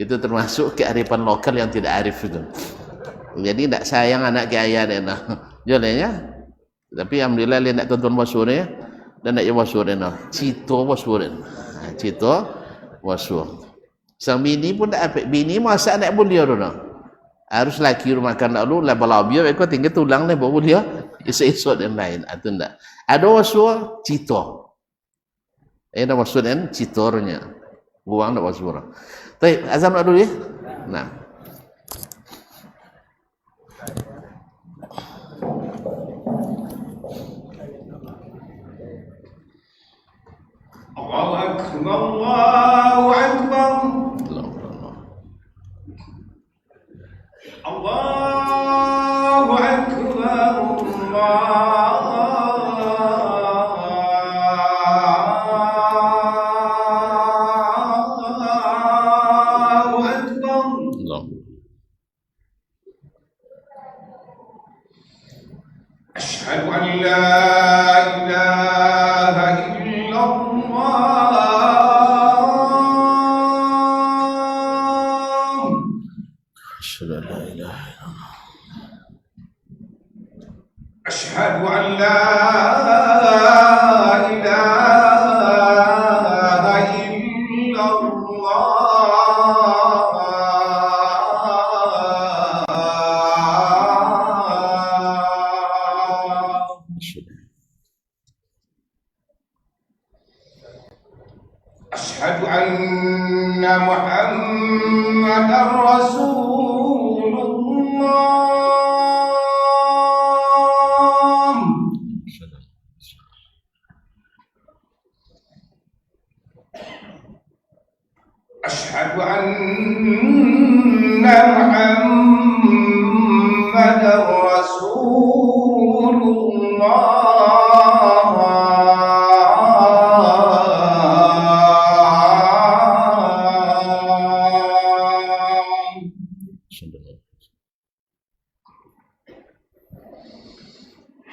Itu termasuk kearifan lokal yang tidak arif itu. Jadi tidak sayang anak ke ayah dia nah. Jalannya tapi alhamdulillah dia nak tonton wasur ya dan nak wasur dia cito wasur sang bini pun tak apa bini masak nak boleh orang harus laki rumah makan dulu lah balabia ekor tinggal tulang ni baru dia isu-isu dan lain atau tidak ada wasur cito ada wasur dan citornya buang nak wasur baik azam nak dulu ya nah Allahu Akbar Allahu Akbar Allahu Akbar Asyhadu an la ilaha أشهد أن لا إله إلا الله أشهد أن محمدا رسول الله Muhammadar Rasulullah.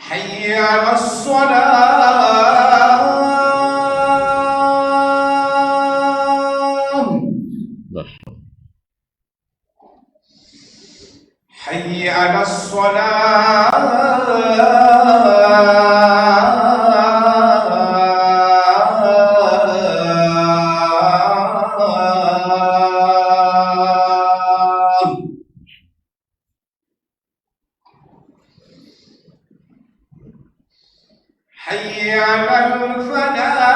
Hayya 'alas salat. Hayya 'alas salat. Hayya 'alal falah.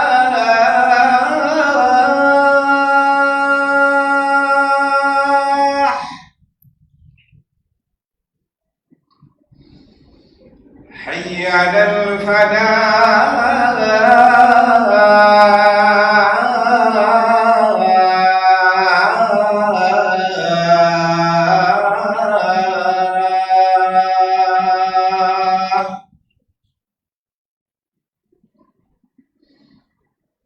Hayya 'alal falah.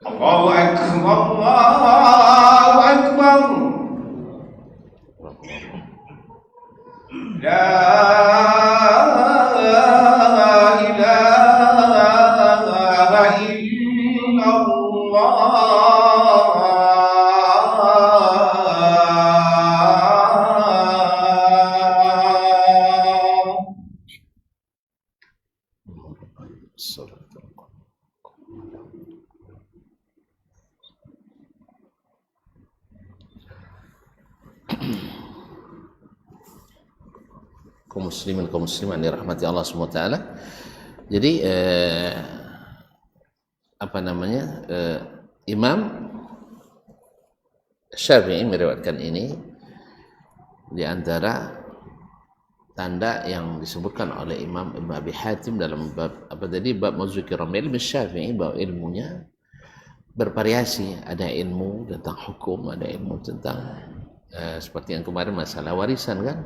Allahu Akbar, Allahu Akbar. La ilaha illallah. Kaum muslimin kaum muslimat dirahmati Allah SWT. Jadi Imam Syafi'i meriwayatkan ini di antara tanda yang disebutkan oleh Imam Ibn Abi Hatim dalam bab bab mazukira ilmu Syafi'i, bahwa ilmunya bervariasi. Ada ilmu tentang hukum, ada ilmu tentang seperti yang kemarin masalah warisan kan,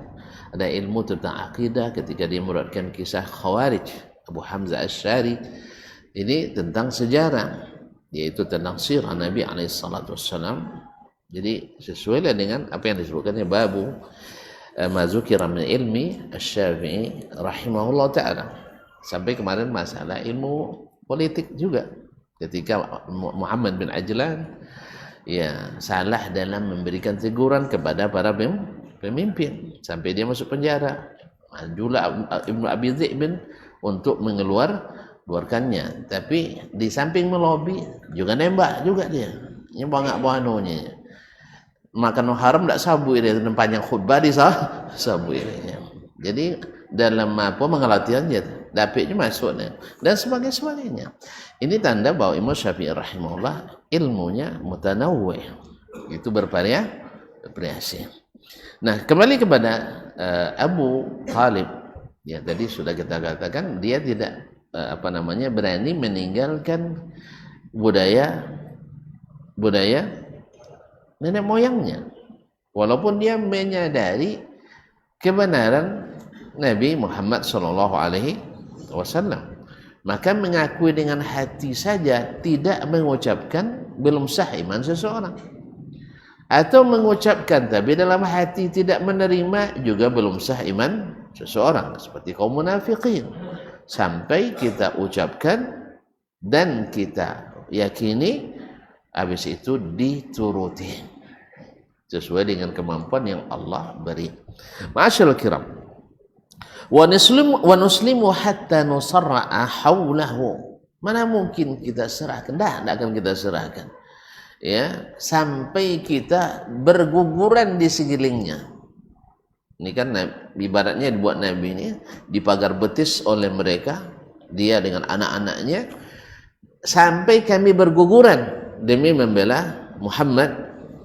ada ilmu tentang akidah ketika dia meriwayatkan kisah Khawarij Abu Hamzah Asy'ari. Ini tentang sejarah, yaitu tentang sirah Nabi SAW. Jadi sesuai dengan apa yang disebutkannya babu mazukira min ilmi Asy-Syafi'i rahimahullah ta'ala. Sampai kemarin masalah ilmu politik juga, ketika Muhammad bin Ajlan salah dalam memberikan teguran kepada para pemimpin sampai dia masuk penjara. Majulah Ibnu Abi Dhi'b untuk mengeluarkannya, tapi di samping melobi juga nembak juga dia. Ini bangak-banonya. Makan haram tak sabui dia, panjang khutbah di sabui dia. Jadi dalam mengelatihan dia dapatnya masuknya dan sebagainya. Ini tanda bahwa Imam Syafi'i rahimahullah ilmunya mutanawwi', itu bervariasi. Nah, kembali kepada Abu Talib, ya tadi sudah kita katakan dia tidak berani meninggalkan budaya nenek moyangnya, walaupun dia menyadari kebenaran Nabi Muhammad SAW. Maka mengakui dengan hati saja, tidak mengucapkan, belum sah iman seseorang. Atau mengucapkan tapi dalam hati tidak menerima, juga belum sah iman seseorang. Seperti kaum munafiqin, sampai kita ucapkan dan kita yakini, habis itu dituruti sesuai dengan kemampuan yang Allah beri. Ma'asyiral kiram, wa nuslimu hatta nusarra'a haulahu. Mana mungkin kita serahkan? Tidak akan kita serahkan, ya, sampai kita berguguran di sekelilingnya. Ini kan ibaratnya dibuat Nabi ini dipagar betis oleh mereka, dia dengan anak-anaknya, sampai kami berguguran demi membela Muhammad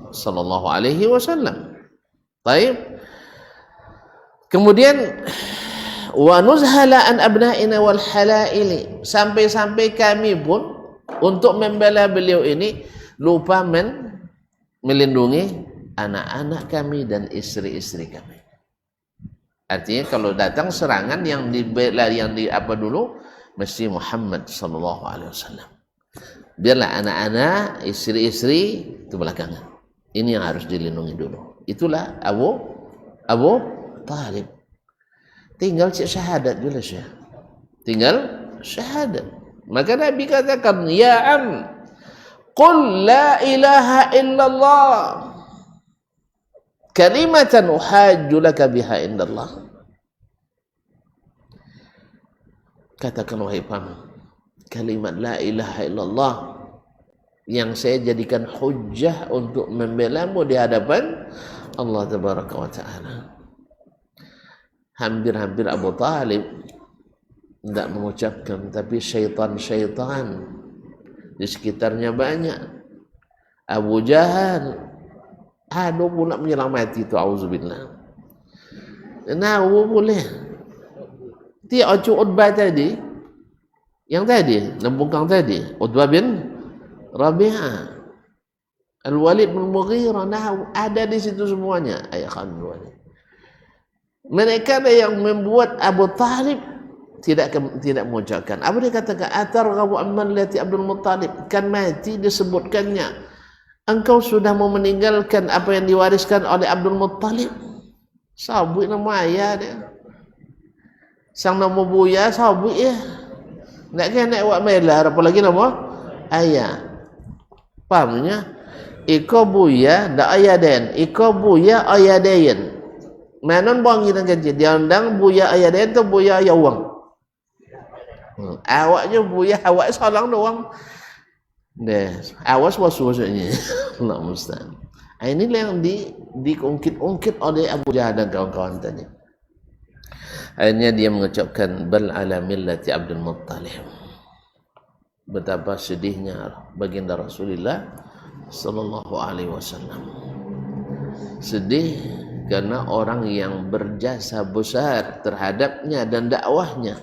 sallallahu alaihi wasallam. Baik. Kemudian wa nuzhala an abna'ina wal halaili, sampai-sampai kami pun untuk membela beliau ini lupa melindungi anak-anak kami dan istri-istri kami. Artinya kalau datang serangan yang dibela, yang di apa dulu, mesti Muhammad sallallahu alaihi wasallam. Biarlah anak-anak, istri-istri itu belakangan. Ini yang harus dilindungi dulu. Itulah Abu Talib. Tinggal syahadat dulu Syekh. Tinggal syahadat. Maka Nabi katakan, ya am, qul la ilaha illallah kalimatan uhajju laka biha indallah. Katakan wahai paman, kalimat la ilaha illallah yang saya jadikan hujjah untuk membelamu di hadapan Allah tabaraka wa ta'ala. Hampir-hampir Abu Talib tidak mengucapkan, tapi syaitan-syaitan di sekitarnya banyak. Abu Jahal pula menyelamati itu, auzubillah. Nah, boleh. Dia Utbah tadi, yang tadi, lembungkang tadi, Utbah bin Rabi'ah, Al-Walid bin Mughirah, nah, ada di situ semuanya. Ayah Khan Walid. Mereka yang membuat Abu Talib tidak mengucapkan. Apa dia katakan? Atarghabu amman lati Abdul Muttalib, kan mati disebutkannya. Engkau sudah mau meninggalkan apa yang diwariskan oleh Abdul Muttalib. Sabui nama ayah dia. Sang nama buya sabui ya. Nak kena buat melar, apalagi nama ayah. Pahamnya? Iko buya da ayah den. Iko buya ayah den. Manon bang kita kerja. Dia undang buya ayah den tu buya ayah wang. Awaknya buya awak salang doang. Awas maksudnya. Allah musta'an. Inilah yang diungkit-ungkit oleh Abu Jahal dan kawan-kawan tadi. Akhirnya dia mengucapkan bal ala millati Abdul Muttalib. Betapa sedihnya baginda Rasulullah sallallahu alaihi wasallam. Sedih karena orang yang berjasa besar terhadapnya dan dakwahnya,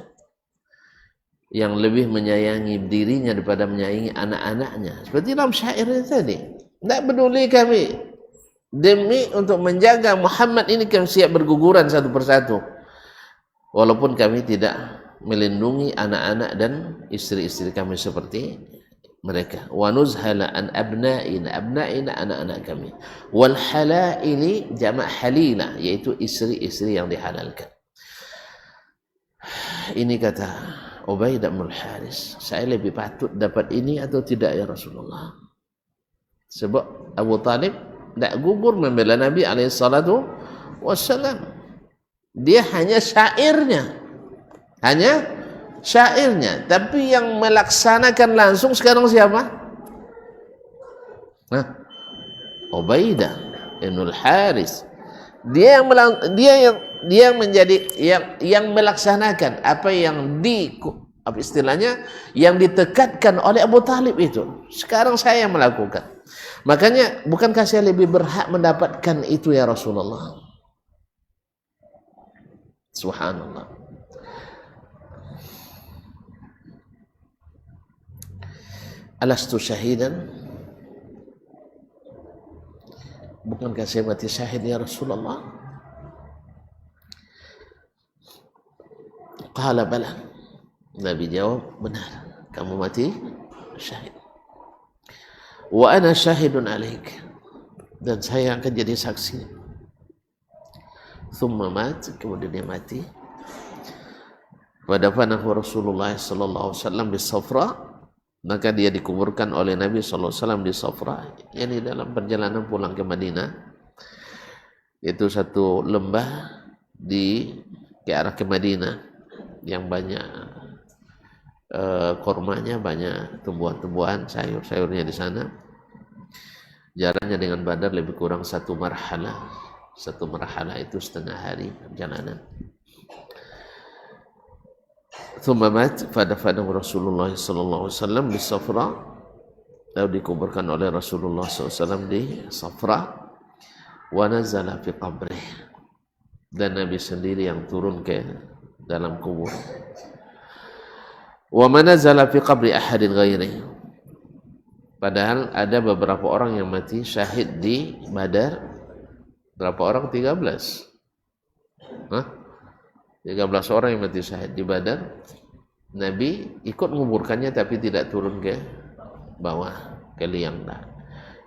yang lebih menyayangi dirinya daripada menyayangi anak-anaknya. Seperti dalam syairnya tadi. Tak peduli kami. Demi untuk menjaga Muhammad ini kami siap berguguran satu persatu. Walaupun kami tidak melindungi anak-anak dan istri-istri kami seperti mereka. Wa nuzhala an abna'ina, abna'ina anak-anak kami. Wal halaili jama' halila, yaitu istri-istri yang dihalalkan. Ini kata Ubaidah bin Haris, saya lebih patut dapat ini atau tidak ya Rasulullah? Sebab Abu Talib tidak gugur membela Nabi SAW. Dia hanya syairnya, tapi yang melaksanakan langsung sekarang siapa? Ubaidah bin Haris. Dia yang menjadi yang melaksanakan apa yang istilahnya yang ditekatkan oleh Abu Talib itu. Sekarang saya yang melakukan. Makanya bukankah saya lebih berhak mendapatkan itu ya Rasulullah? Subhanallah. Alastu syahidan? Bukankah saya mati syahid ya Rasulullah? Qala bala. Nabi jawab, benar, kamu mati syahid. Wa ana syahidun alaik, dan saya akan jadi saksi. Thumma mat, kemudian dia mati. Wadafanahu Rasulullah sallallahu alaihi wasallam di Safra, maka dia dikuburkan oleh Nabi sallallahu alaihi wasallam di Safra, yakni dalam perjalanan pulang ke Madinah. Itu satu lembah ke arah ke Madinah yang banyak kormanya, banyak tumbuhan-tumbuhan, sayur-sayurnya di sana. Jaraknya dengan Badar lebih kurang satu marhalah. Satu marhalah itu setengah hari perjalanan. Thumma mat fadafanahu Rasulullah sallallahu alaihi wasallam di Safra, lalu dikuburkan oleh Rasulullah sallallahu alaihi wasallam di Safra. Wa nazala fi qabrih, dan Nabi sendiri yang turun ke dalam kubur. Wa manazala fi qabri ahadin ghairi, padahal ada beberapa orang yang mati syahid di Badar Berapa orang? 13. Hah? 13 orang yang mati syahid di Badar. Nabi ikut menguburkannya tapi tidak turun ke bawah, ke liang lahat.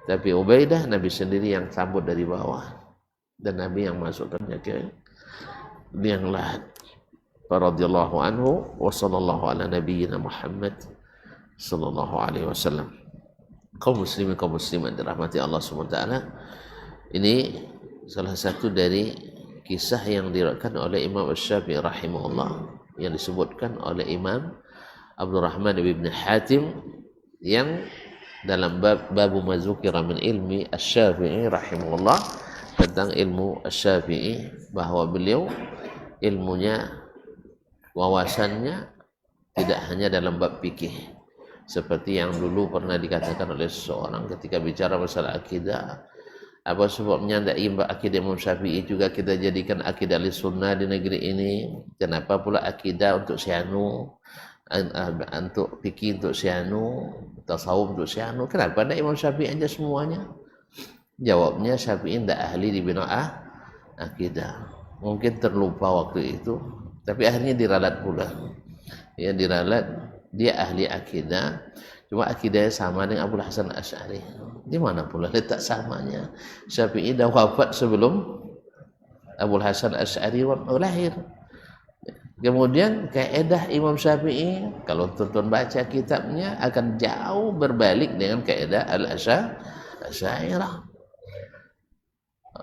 Tapi Ubaidah Nabi sendiri yang sambut dari bawah, dan Nabi yang masukkannya ke liang lahat. Radhiyallahu anhu wa sallallahu ala nabiyyina Muhammad sallallahu alaihi wasallam. Kaum muslimin kaum muslimat dirahmati Allah SWT, ini salah satu dari kisah yang diriwayatkan oleh Imam Asy-Syafi'i rahimahullah, yang disebutkan oleh Imam Abdurrahman ibn Hatim, yang dalam babu mazukira min ilmi Asy-Syafi'i rahimahullah, tentang ilmu Asy-Syafi'i, bahwa beliau ilmunya, wawasannya tidak hanya dalam bab fikih seperti yang dulu pernah dikatakan oleh seseorang ketika bicara masalah akidah. Apa sebabnya tidak akidah Imam Syafi'i juga kita jadikan akidah Ahlussunnah di negeri ini? Kenapa pula akidah untuk sianu, untuk fikih untuk sianu, tasawuf untuk sianu? Kenapa tidak Imam Syafi'i aja semuanya? Jawabnya, Syafi'i tidak ahli di bidang akidah. Mungkin terlupa waktu itu, tapi akhirnya diralat pula. Ya, diralat, dia ahli akidah, cuma akidahnya sama dengan Abu Hasan Asy'ari. Di mana pula letak samanya? Syafi'i dah wafat sebelum Abu Hasan Asy'ari lahir. Kemudian kaidah Imam Syafi'i, kalau tuan-tuan baca kitabnya, akan jauh berbalik dengan kaidah Al-Asy'ariyah.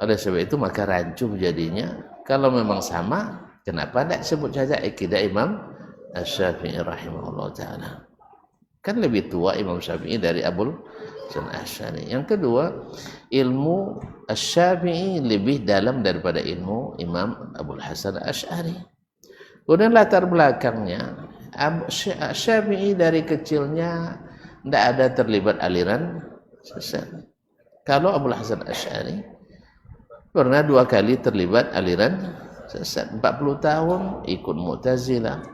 Oleh sebab itu maka rancu jadinya. Kalau memang sama, kenapa tidak sebut saja akidah Imam Asy-Syafi'i rahimahullah ta'ala? Kan lebih tua Imam Syafi'i dari Abu Hasan Asy'ari. Yang kedua, ilmu Asy-Syafi'i lebih dalam daripada ilmu Imam Abu Hasan Asy'ari. Kemudian latar belakangnya, Asy-Syafi'i dari kecilnya tidak ada terlibat aliran sesat. Kalau Abu Hasan Asy'ari pernah 2 kali terlibat aliran sesat. 40 tahun ikut Mu'tazilah,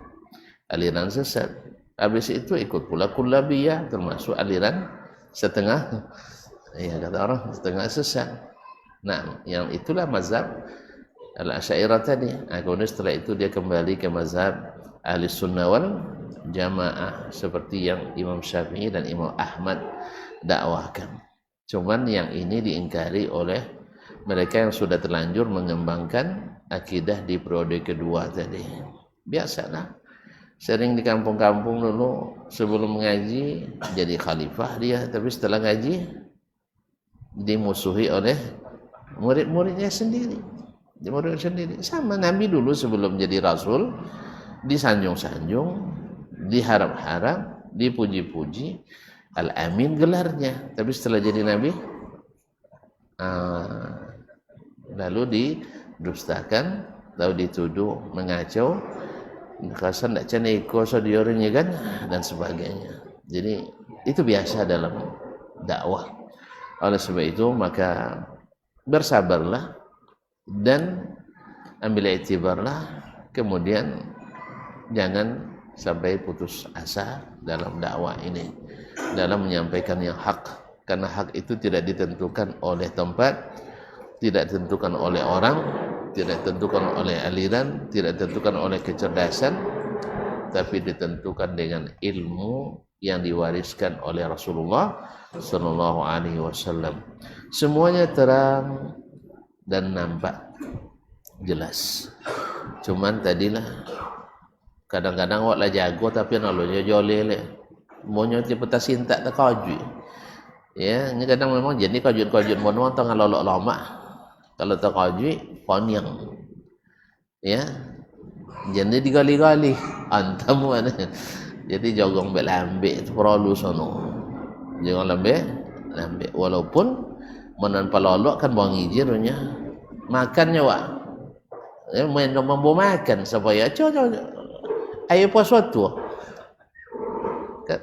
aliran sesat. Habis itu ikut pula Kullabiyah, termasuk aliran setengah, ya kata orang, setengah sesat. Nah, yang itulah mazhab Al-Asy'ariyah tadi. Kemudian setelah itu dia kembali ke mazhab Ahli Sunnah wal Jamaah, seperti yang Imam Syafi'i dan Imam Ahmad dakwahkan. Cuman yang ini diingkari oleh mereka yang sudah terlanjur mengembangkan akidah di periode kedua tadi. Biasalah, sering di kampung-kampung dulu sebelum mengaji jadi khalifah dia, tapi setelah ngaji dimusuhi oleh murid-muridnya sendiri. Sama Nabi dulu sebelum jadi Rasul disanjung-sanjung, diharap-harap, dipuji-puji, Al-Amin gelarnya. Tapi setelah jadi Nabi lalu didustakan, lalu dituduh mengacau, kasan tak cana iko sodiornya kan, dan sebagainya. Jadi itu biasa dalam dakwah. Oleh sebab itu maka bersabarlah dan ambil iktibarlah, kemudian jangan sampai putus asa dalam dakwah ini, dalam menyampaikan yang hak, karena hak itu tidak ditentukan oleh tempat, tidak ditentukan oleh orang, tidak ditentukan oleh aliran, tidak ditentukan oleh kecerdasan, tapi ditentukan dengan ilmu yang diwariskan oleh Rasulullah sallallahu alaihi wasallam. Semuanya terang dan nampak jelas. Cuman tadilah kadang-kadang awak lah jago tapi nak lo joleh le. Monyo ti peta sinta tak kaju. Ya, ini kadang memang jadi kajut-kajut mon tengah lolok lama. Kalau tak kaju poniang. Ya. Jadi digali-gali antam mana. Jadi jogong bek lambe itu perlu sono. Jangan lambe walaupun menanpa lolok kan buang ijirnya. Makannya wak. Ya, main mambo makan supaya ayo puas waktu.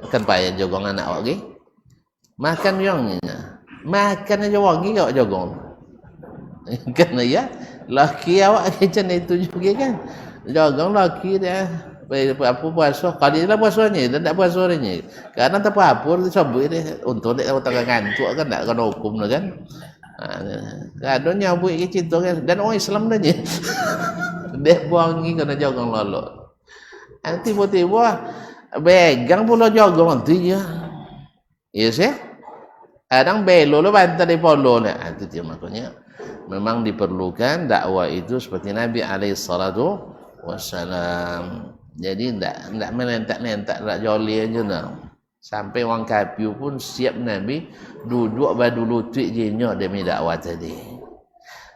Kan payah jogong anak awak lagi. Makan yongnya. Makan aja wangi kau jogong. Karena ya laki awak macam itu juga kan. Jogong laki dia apa puasa kali lah puasanya dan tak puasanya. Karena tak apa-apa disebut dia untuk dia tengah ngantuk kan tak kena hukum kan. Ada nyabut kecil tu kan, dan orang Islam dah je. Dia buang ni kena jaga lalu. Tiba-tiba begang pula jaga nanti je. Ya sih? Kadang belo lo bantai di polo ni. Itu dia makanya. Memang diperlukan dakwah itu seperti Nabi SAW. Jadi tidak melentak-lentak, tidak joli aja nak. Sampai orang kafir pun siap Nabi duduk badu lutut je nyok demi dakwah tadi.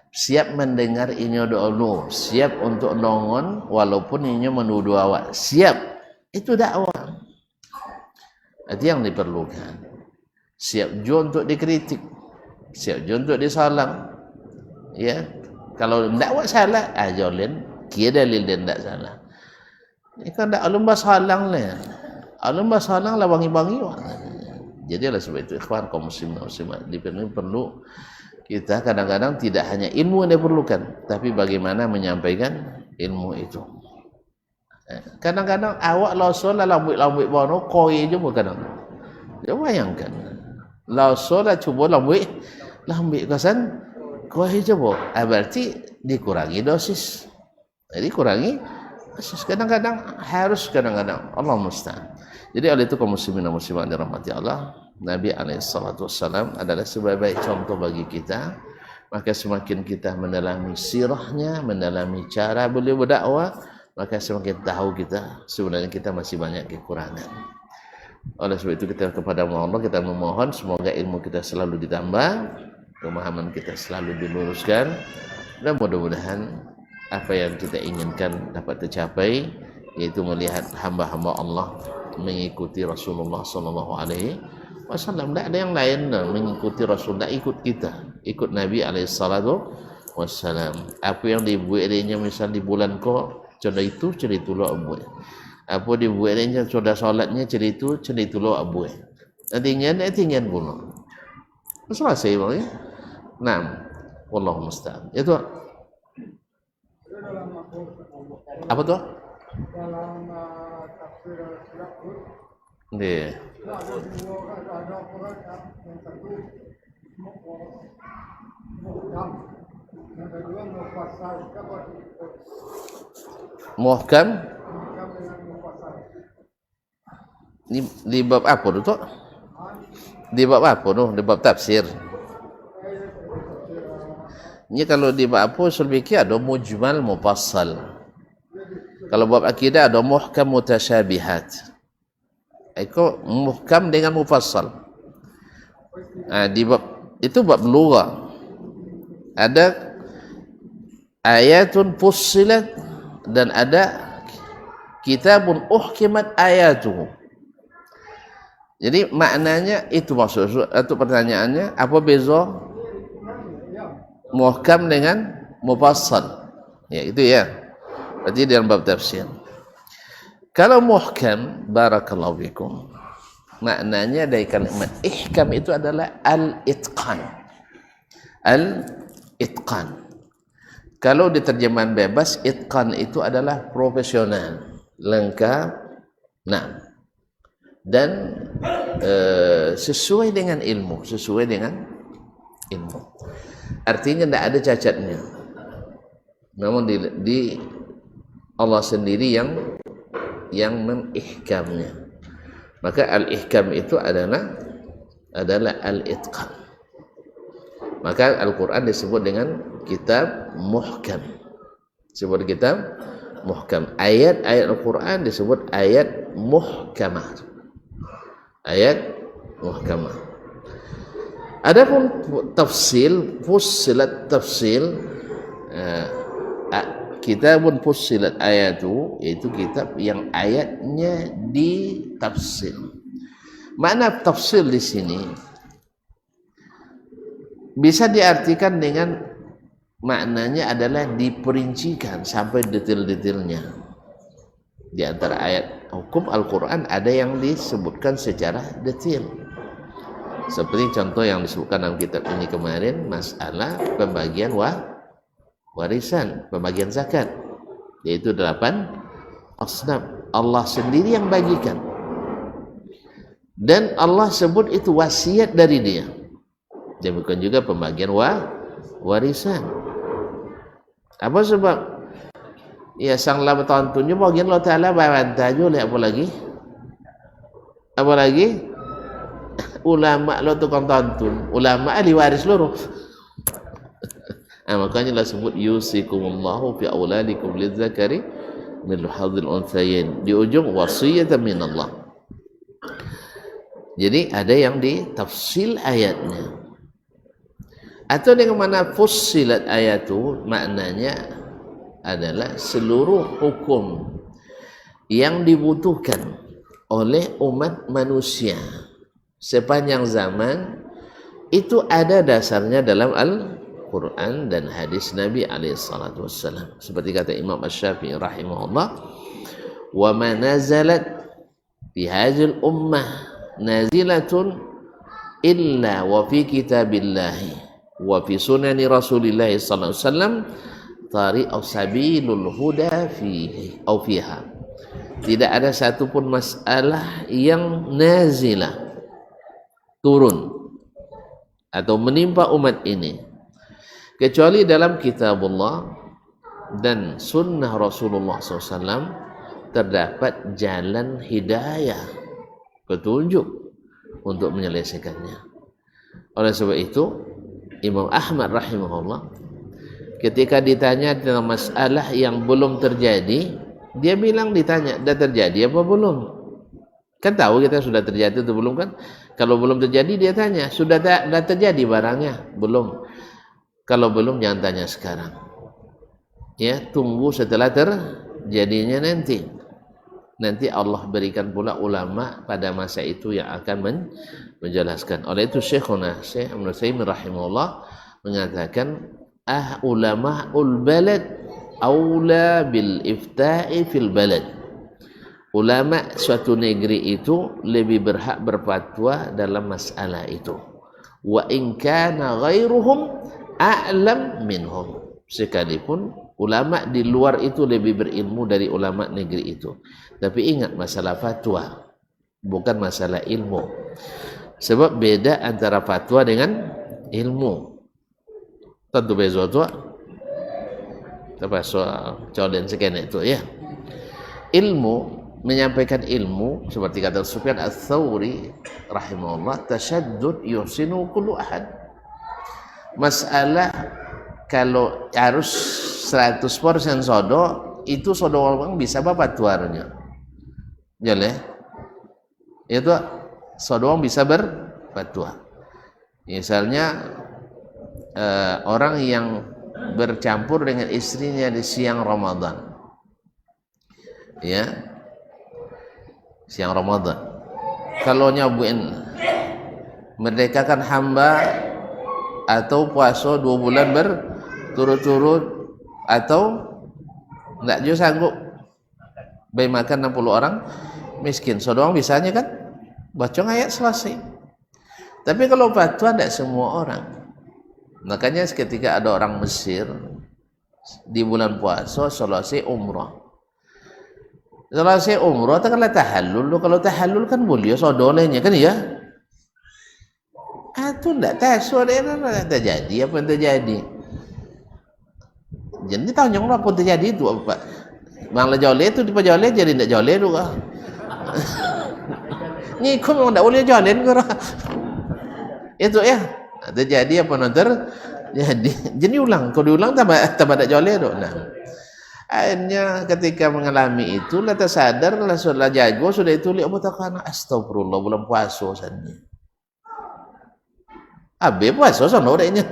Siap mendengar inyo dulu, siap untuk longon walaupun inyo menuduh awak. Siap. Itu dakwah. Itu yang diperlukan. Siap juga untuk dikritik. Siap juga untuk disalam. Ya. Kalau tidak buat salah, jolin. Kira dalil dia tidak salah. Ini kan tak alumba salang lah. Alumba salang lah bangi-bangi. Jadi oleh sebab itu ikhwan kaum muslimin muslimat perlu kita kadang-kadang tidak hanya ilmu yang diperlukan, tapi bagaimana menyampaikan ilmu itu. Kadang-kadang awak lausul lah lambut bono koi je pun kadang. Dia bayangkan. Lausul lah cuba lambut kasan koi je pun. Berarti dikurangi dosis. Jadi kurangi dosis. Kadang-kadang harus kadang-kadang. Allah musta'an. Jadi oleh itu kaum muslimin dan muslimat dirahmati Allah, Nabi SAW adalah sebaik-baik contoh bagi kita. Maka semakin kita mendalami sirahnya, mendalami cara beliau berdakwah, maka semakin tahu kita sebenarnya kita masih banyak kekurangan. Oleh sebab itu kita kepada Allah kita memohon semoga ilmu kita selalu ditambah, pemahaman kita selalu diluruskan, dan mudah-mudahan apa yang kita inginkan dapat tercapai, yaitu melihat hamba-hamba Allah mengikuti Rasulullah SAW. Tak ada yang lain mengikuti Rasul, tak ikut kita, ikut Nabi SAW. Apa yang dibuat dia misal di bulan ko, contoh itu ceritulah buat. Apa dibuat dia contoh solatnya ceritulah buat. Nantinya pula. Selesai boleh. Nah, wallahu musta'an. Itu apa tu? Dalam tafsir surat Hud, Dia. ada Quran yang satu muhkam, yang kedua mufassal. Muhkam Dengan mufassal. di bab apa tu? Di bab apa tu? Di bab tafsir. Ini kalau di bab apa usul fikih ada mujmal mufassal. Kalau bab akidah ada muhkam mutasyabihat. Itu muhkam dengan mufassal. Di bab itu bab lughah. Ada ayatun fussilat dan ada kitabun uhkimat ayatuhu. Jadi maknanya itu maksud atau pertanyaannya apa beza muhkam dengan mufassal? Ya itu ya. Berarti dalam bab tafsir. Kalau muhkam, barakallahu fikum, maknanya dari kalimat ihkam itu adalah al-itqan. Al-itqan. Kalau di terjemahan bebas, itqan itu adalah profesional, lengkap, dan sesuai dengan ilmu, Artinya tidak ada cacatnya. Namun di Allah sendiri yang mengihkamnya. Maka al-ihkam itu adalah al-itqan. Maka Al-Quran disebut dengan kitab muhkam. Disebut kitab muhkam. Ayat-ayat Al-Quran disebut ayat muhkamah. Ayat muhkamah. Adapun tafsil, fussilat tafsil, kitabun fussilat ayatu, yaitu kitab yang ayatnya ditafsir. Makna tafsir di sini bisa diartikan dengan maknanya adalah diperincikan sampai detail-detailnya. Di antara ayat hukum Al-Quran ada yang disebutkan secara detail. Seperti contoh yang disebutkan dalam kitab ini kemarin, masalah pembagian warisan, pembagian zakat, yaitu 8 asnaf. Allah sendiri yang bagikan, dan Allah sebut itu wasiat dari Dia. Demikian juga pembagian warisan. Apa sebab? Ya sang la bertontonnya bagian Allah Ta'ala bantah juga apa lagi? Apa lagi? Ulama lo tukang tonton, ulama ahli waris loro. Makanya lah sebut yusikumullahu fi auladikum lidzakari min hadhil unthayain. Di ujung wasiyatan min Allah. Jadi ada yang ditafsil ayatnya. Atau dengan mana fussilat ayat itu maknanya adalah seluruh hukum yang dibutuhkan oleh umat manusia sepanjang zaman itu ada dasarnya dalam Al-Quran dan hadis Nabi SAW. Seperti kata Imam Asy-Syafi'i rahimahullah, wa ma nazalat fi hadhil ummah nazilatun illa wa fi kitabillahi wa fi sunani Rasulillah sallallahu alaihi wasallam tariq sabilul huda fihi au fiha. Tidak ada satupun masalah yang nazilah turun atau menimpa umat ini kecuali dalam kitabullah dan sunnah Rasulullah SAW terdapat jalan hidayah, petunjuk untuk menyelesaikannya. Oleh sebab itu Imam Ahmad rahimahullah ketika ditanya tentang masalah yang belum terjadi, dia bilang ditanya, dah terjadi apa belum? Kan tahu kita sudah terjadi atau belum kan? Kalau belum terjadi dia tanya, sudah dah terjadi barangnya? Belum. Kalau belum jangan tanya sekarang. Ya, tunggu setelah terjadinya nanti. Nanti Allah berikan pula ulama pada masa itu yang akan menjelaskan. Oleh itu Syekhuna Syekh Ibnu Utsaimin rahimahullah mengatakan ulama'ul balad aula bil ifta'i fil balad. Ulama suatu negeri itu lebih berhak berfatwa dalam masalah itu. Wa in kana ghairuhum a'lam minhum. Sekalipun ulama di luar itu lebih berilmu dari ulama negeri itu. Tapi ingat masalah fatwa bukan masalah ilmu. Sebab beda antara fatwa dengan ilmu. Tentu bezo tu apa soal colen sekian itu ya. Ilmu, menyampaikan ilmu seperti kata Sufyan Ats-Tsauri rahimahullah, tashaddud yusinu kullu ahad. Masalah kalau harus 100% sodo, itu sodo orang bisa apa fatwanya. Jale. Itu sodo orang bisa berfatwa. Misalnya orang yang bercampur dengan istrinya di siang Ramadan, ya, siang Ramadan, kalau nyobain merdekakan hamba atau puasa 2 bulan berturut-turut atau enggak juga sanggup bayi makan 60 orang miskin, so doang bisanya kan baca ayat selesai. Tapi kalau fatwa tidak semua orang. Makanya ketika ada orang Mesir di bulan puasa selesai umrah. Selesai umrah tak kala tahallul. Kalau tahallul kan boleh sodolenya kan ya. Itu tidak tahu ada terjadi apa yang terjadi. Jadi tanya apa pun terjadi itu apa. Bang la jole itu di pajole jadi tidak jole juga. Ni kau tidak boleh jalen kau. Itu ya. Terjadi apa nanti jadi ulang. Kalau diulang tambah tak jole tu. Nah, akhirnya ketika mengalami itu lah tersadar lah sudah jago sudah itu lihat apa takkan astagfirullah bulan puasa sana. Abe puasa sana orangnya.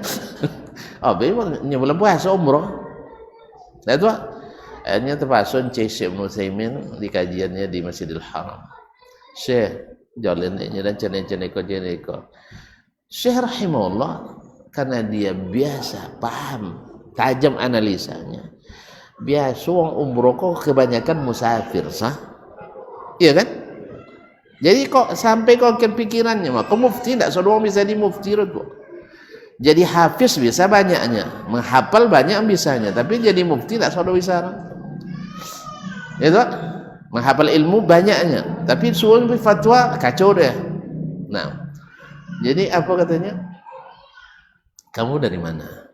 Abe ni bulan puasa umrah. Nah tu akhirnya terpaksa Syekh Ibnu Utsaimin di kajiannya di Masjidil Haram. Syekh jalannya dan ceneko. Syekh rahimahullah karena dia biasa paham tajam analisanya. Biasa orang umroh kok kebanyakan musafir sah. Iya kan? Jadi kok sampai kok kepikirannya mah kok mufti tidak semua bisa di mufti kok. Jadi hafiz bisa banyaknya, menghafal banyak bisanya, tapi jadi mufti tidak semua bisa. Itu menghafal ilmu banyaknya, tapi suruh fatwa kacau deh. Nah, jadi apa katanya? Kamu dari mana?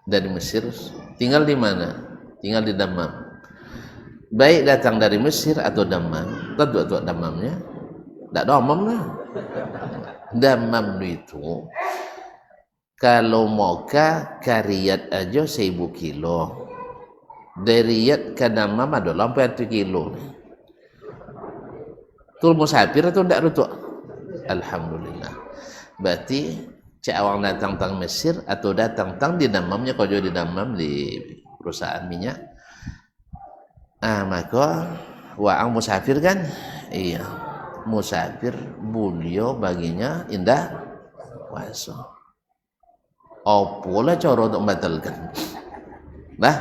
Dari Mesir. Tinggal di mana? Tinggal di Dammam. Baik datang dari Mesir atau Dammam, tentu Dammamnya. Tak Dammam lah. Dammam itu kalau Moka ke Riyadh aja 1000 kilo. Dari Riyadh ke Dammam ada 80 kilo. Tul musafir atau tidak Rutuk? Alhamdulillah. Berarti cak awang datang tang Mesir atau datang tang di Dammamnya, kau di Dammam di perusahaan minyak. Maka waang musafir kan? Iya. Musafir bulio baginya indah puasa. Apa lah cara untuk membatalkan? Nah,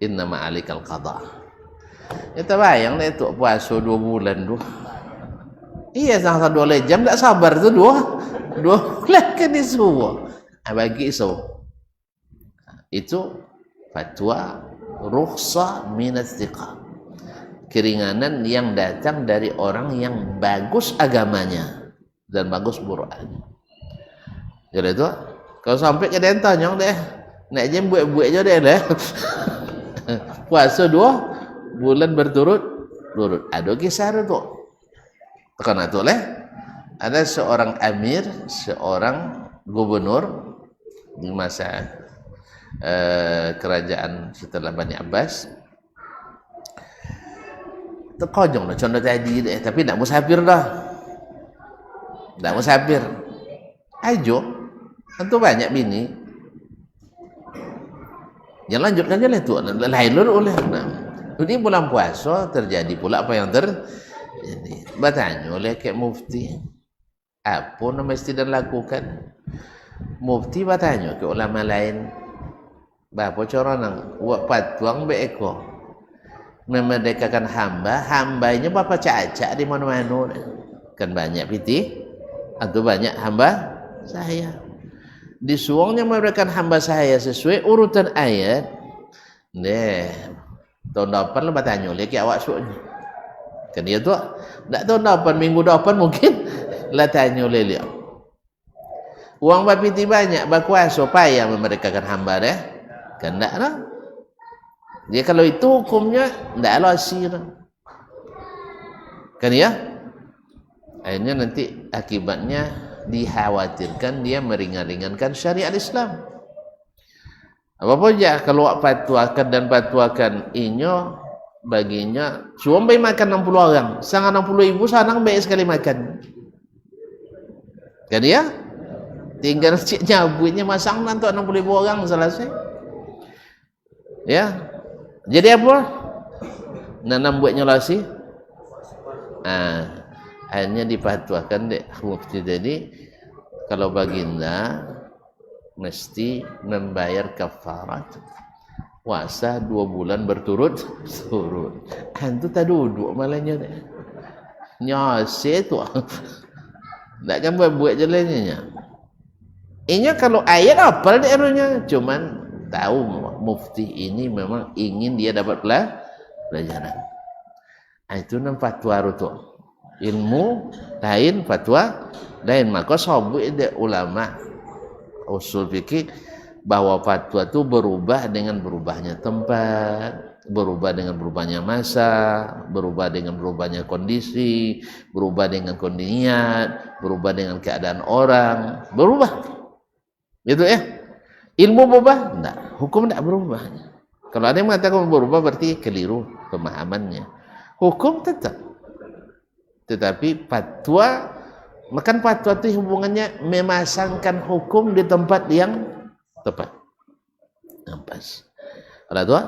inna ma'alikal qada. Ya terbayang lah itu puasa 2 bulan tu. Iya, sangat 2 jam tak sabar tu 2 bulan kan disuruh. Bagi itu fatwa rukhsah minat thiqah, keringanan yang datang dari orang yang bagus agamanya dan bagus Quran. Jadi itu kalau sampai ke dia tanya deh, nak jem buat-buat je deh lah. Puasa 2 bulan berturut-turut. Ada kisah tu. Tekan itu lah. Ada seorang amir, seorang gubernur di masa kerajaan setelah Bani Abbas. Terkojong dah contoh tadi deh, tapi tak musafir dah. Tak musafir. Ajo, tentu banyak bini. Yang lanjutkan je lah tu. Lain oleh. Jadi bulan puasa terjadi pula apa yang terjadi. Bertanya oleh Kek Mufti, apa yang mesti dan lakukan? Mufti bertanya ke ulama lain, berapa cara nang buat patuang beeko memerdekakan hambanya berapa cacak di mana-mana kan banyak piti atau banyak hamba saya disuangnya memerdekakan hamba saya sesuai urutan ayat deh tahun depan lah bertanya oleh ke awak suanya kan dia tu tak tahun depan minggu depan mungkin lah tanya oleh dia uang bapiti banyak berkuasa payah memerdekakan hamba deh kan tak lah dia kalau itu hukumnya tak lah asir kan ya akhirnya nanti akibatnya dikhawatirkan dia meringan-ringankan syariat Islam apa-apa je kalau patuakan dan patuakan inyo baginya suam bayi makan 60 orang sang 60 ibu sanang baik sekali makan kan ya tinggal ciknya buitnya masang nanti 60 ribu orang selesai ya jadi apa nanam buatnya lasi akhirnya dipatuakan dek mufti jadi kalau baginda mesti membayar kafarat puasa 2 bulan berturut-turut hantu tak duduk malahnya dek nyase tu tak kan buat jalannya ini kalau ayat apa dek erunya cuman tahu mufti ini memang ingin dia dapat pelajaran. Itu nampak fatwa itu ilmu lain fatwa lain maka sahabat ada ulama usul fikih bahwa fatwa itu berubah dengan berubahnya tempat, berubah dengan berubahnya masa, berubah dengan berubahnya kondisi, berubah dengan kondiniat, berubah dengan keadaan orang, berubah. Gitu ya. Ilmu berubah? Tidak. Hukum tidak berubah. Kalau ada yang mengatakan berubah berarti keliru pemahamannya. Hukum tetap. Tetapi fatwa, makan fatwa itu hubungannya memasangkan hukum di tempat yang tepat. Nampas. Ada tua?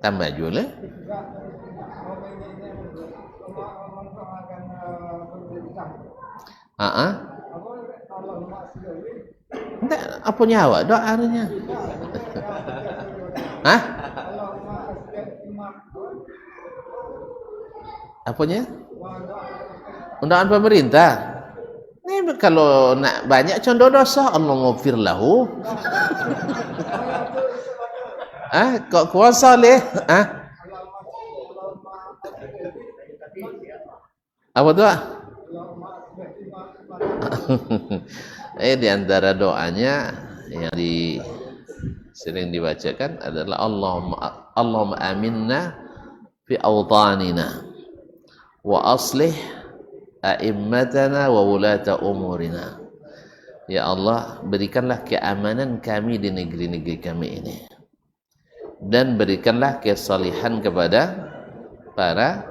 Tambah juga. Tidak, apa nyawa doa artinya? Hah? Apanya? Undangan pemerintah. Ini kalau nak banyak contoh dosa, Allah ghafir lahu. Kok kuasa leh? Apa tu? Di antara doanya yang sering dibacakan adalah Allahumma aminna fi awtanina wa aslih a'immatana wa wulata umurina. Ya Allah, berikanlah keamanan kami di negeri-negeri kami ini, dan berikanlah kesalihan kepada para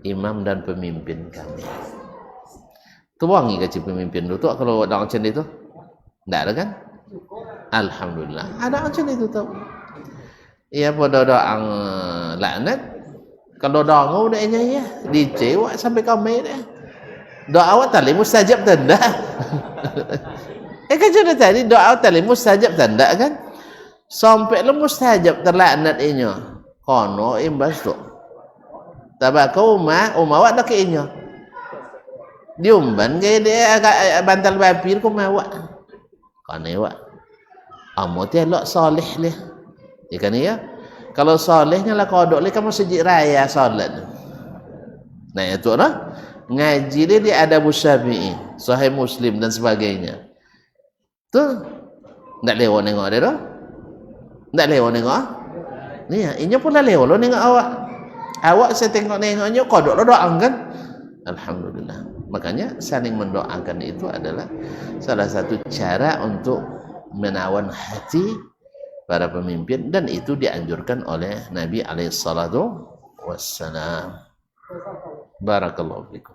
imam dan pemimpin kami. Tuangi kaci pemimpin tu kalau ada macam itu? Tak ada kan? Alhamdulillah. Ada macam itu tu. Ya pada doa laknat. Kalau doa ngau dah ya, dicewak sampai kami dah. Doa awak tali mustajab tanda. Kan sudah tadi doa awak tali mustajab tanda kan? Sampai lu mustajab terlaknat inyo. Kono imbas tu. Tabakau awak dak inyo. Diumban gaya dia bantal bapir ko mawak. Kanai wak. Amo ti elok soleh leh. Ya kan ya? Kalau solehnya lah kodok leh kamu sejik raya solat. Nah itu lah. Ngaji dia di Adabus Syafi'i, Sahih Muslim dan sebagainya. Tuh ndak lewat nengok dia dah. Ndak lewat nengok. Ni ya, inya pula lewat lo nengok awak. Awak saya tengok-nengoknya kodok lo doang kan? Alhamdulillah. Makanya saling mendoakan itu adalah salah satu cara untuk menawan hati para pemimpin, dan itu dianjurkan oleh Nabi alaihissalatu wassalam. Barakallahu fikum.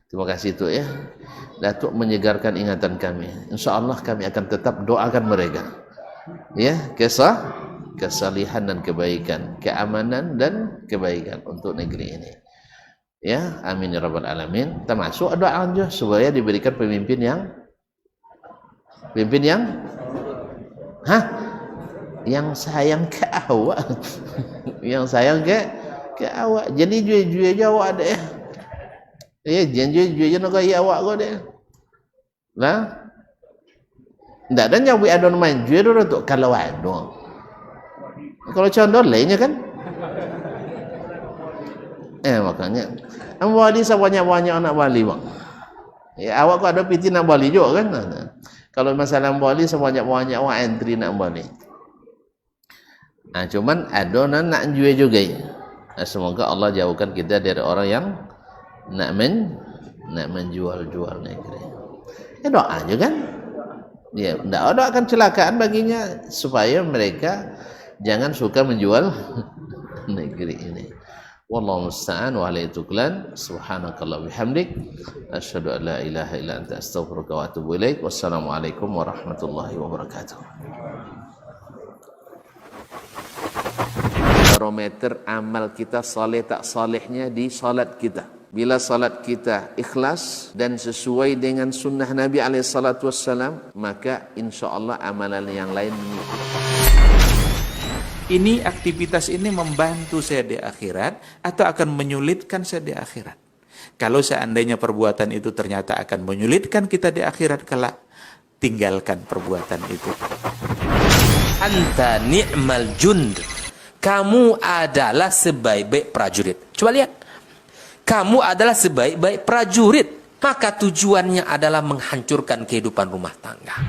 Terima kasih itu ya. Datuk menyegarkan ingatan kami. InsyaAllah kami akan tetap doakan mereka. Ya, kesalihan dan kebaikan, keamanan dan kebaikan untuk negeri ini. Ya, amin ya rabbal alamin. Termasuk doa juga supaya diberikan pemimpin yang yang sayang ke awak. Yang sayang ke awak. Jadi jual-jual je awak ada ya. Jual-jual je nak kaya awak kau dia. Lah. Ndak ada nyawi adon main jual dulu tu kalau ada. Kalau contoh lainnya kan. Makanya Bali sebanyak-banyak nak Bali bang. Ya awak kau ada piti nak Bali juga kan. Kalau masalah Bali sebanyak-banyak orang entry nak Bali. Cuman ada nak jual juga. Semoga Allah jauhkan kita dari orang yang nak menjual-jual negeri. Ya doa aja kan. Ya doakan celakaan baginya supaya mereka jangan suka menjual negeri ini. Wallahu musta'an wa alaihi tuklan. Subhanakallah bihamdik asyhadu an la ilaha illa anta astaghfiruka wa atubu ilaik. Wassalamualaikum warahmatullahi wabarakatuh. Barometer amal kita saleh tak salehnya di salat kita. Bila salat kita ikhlas dan sesuai dengan sunnah Nabi SAW, maka insyaAllah amalan yang lain mengikuti. Ini aktivitas ini membantu saya di akhirat atau akan menyulitkan saya di akhirat. Kalau seandainya perbuatan itu ternyata akan menyulitkan kita di akhirat kelak, tinggalkan perbuatan itu. Anta ni'mal jund. Kamu adalah sebaik-baik prajurit. Coba lihat. Kamu adalah sebaik-baik prajurit. Maka tujuannya adalah menghancurkan kehidupan rumah tangga.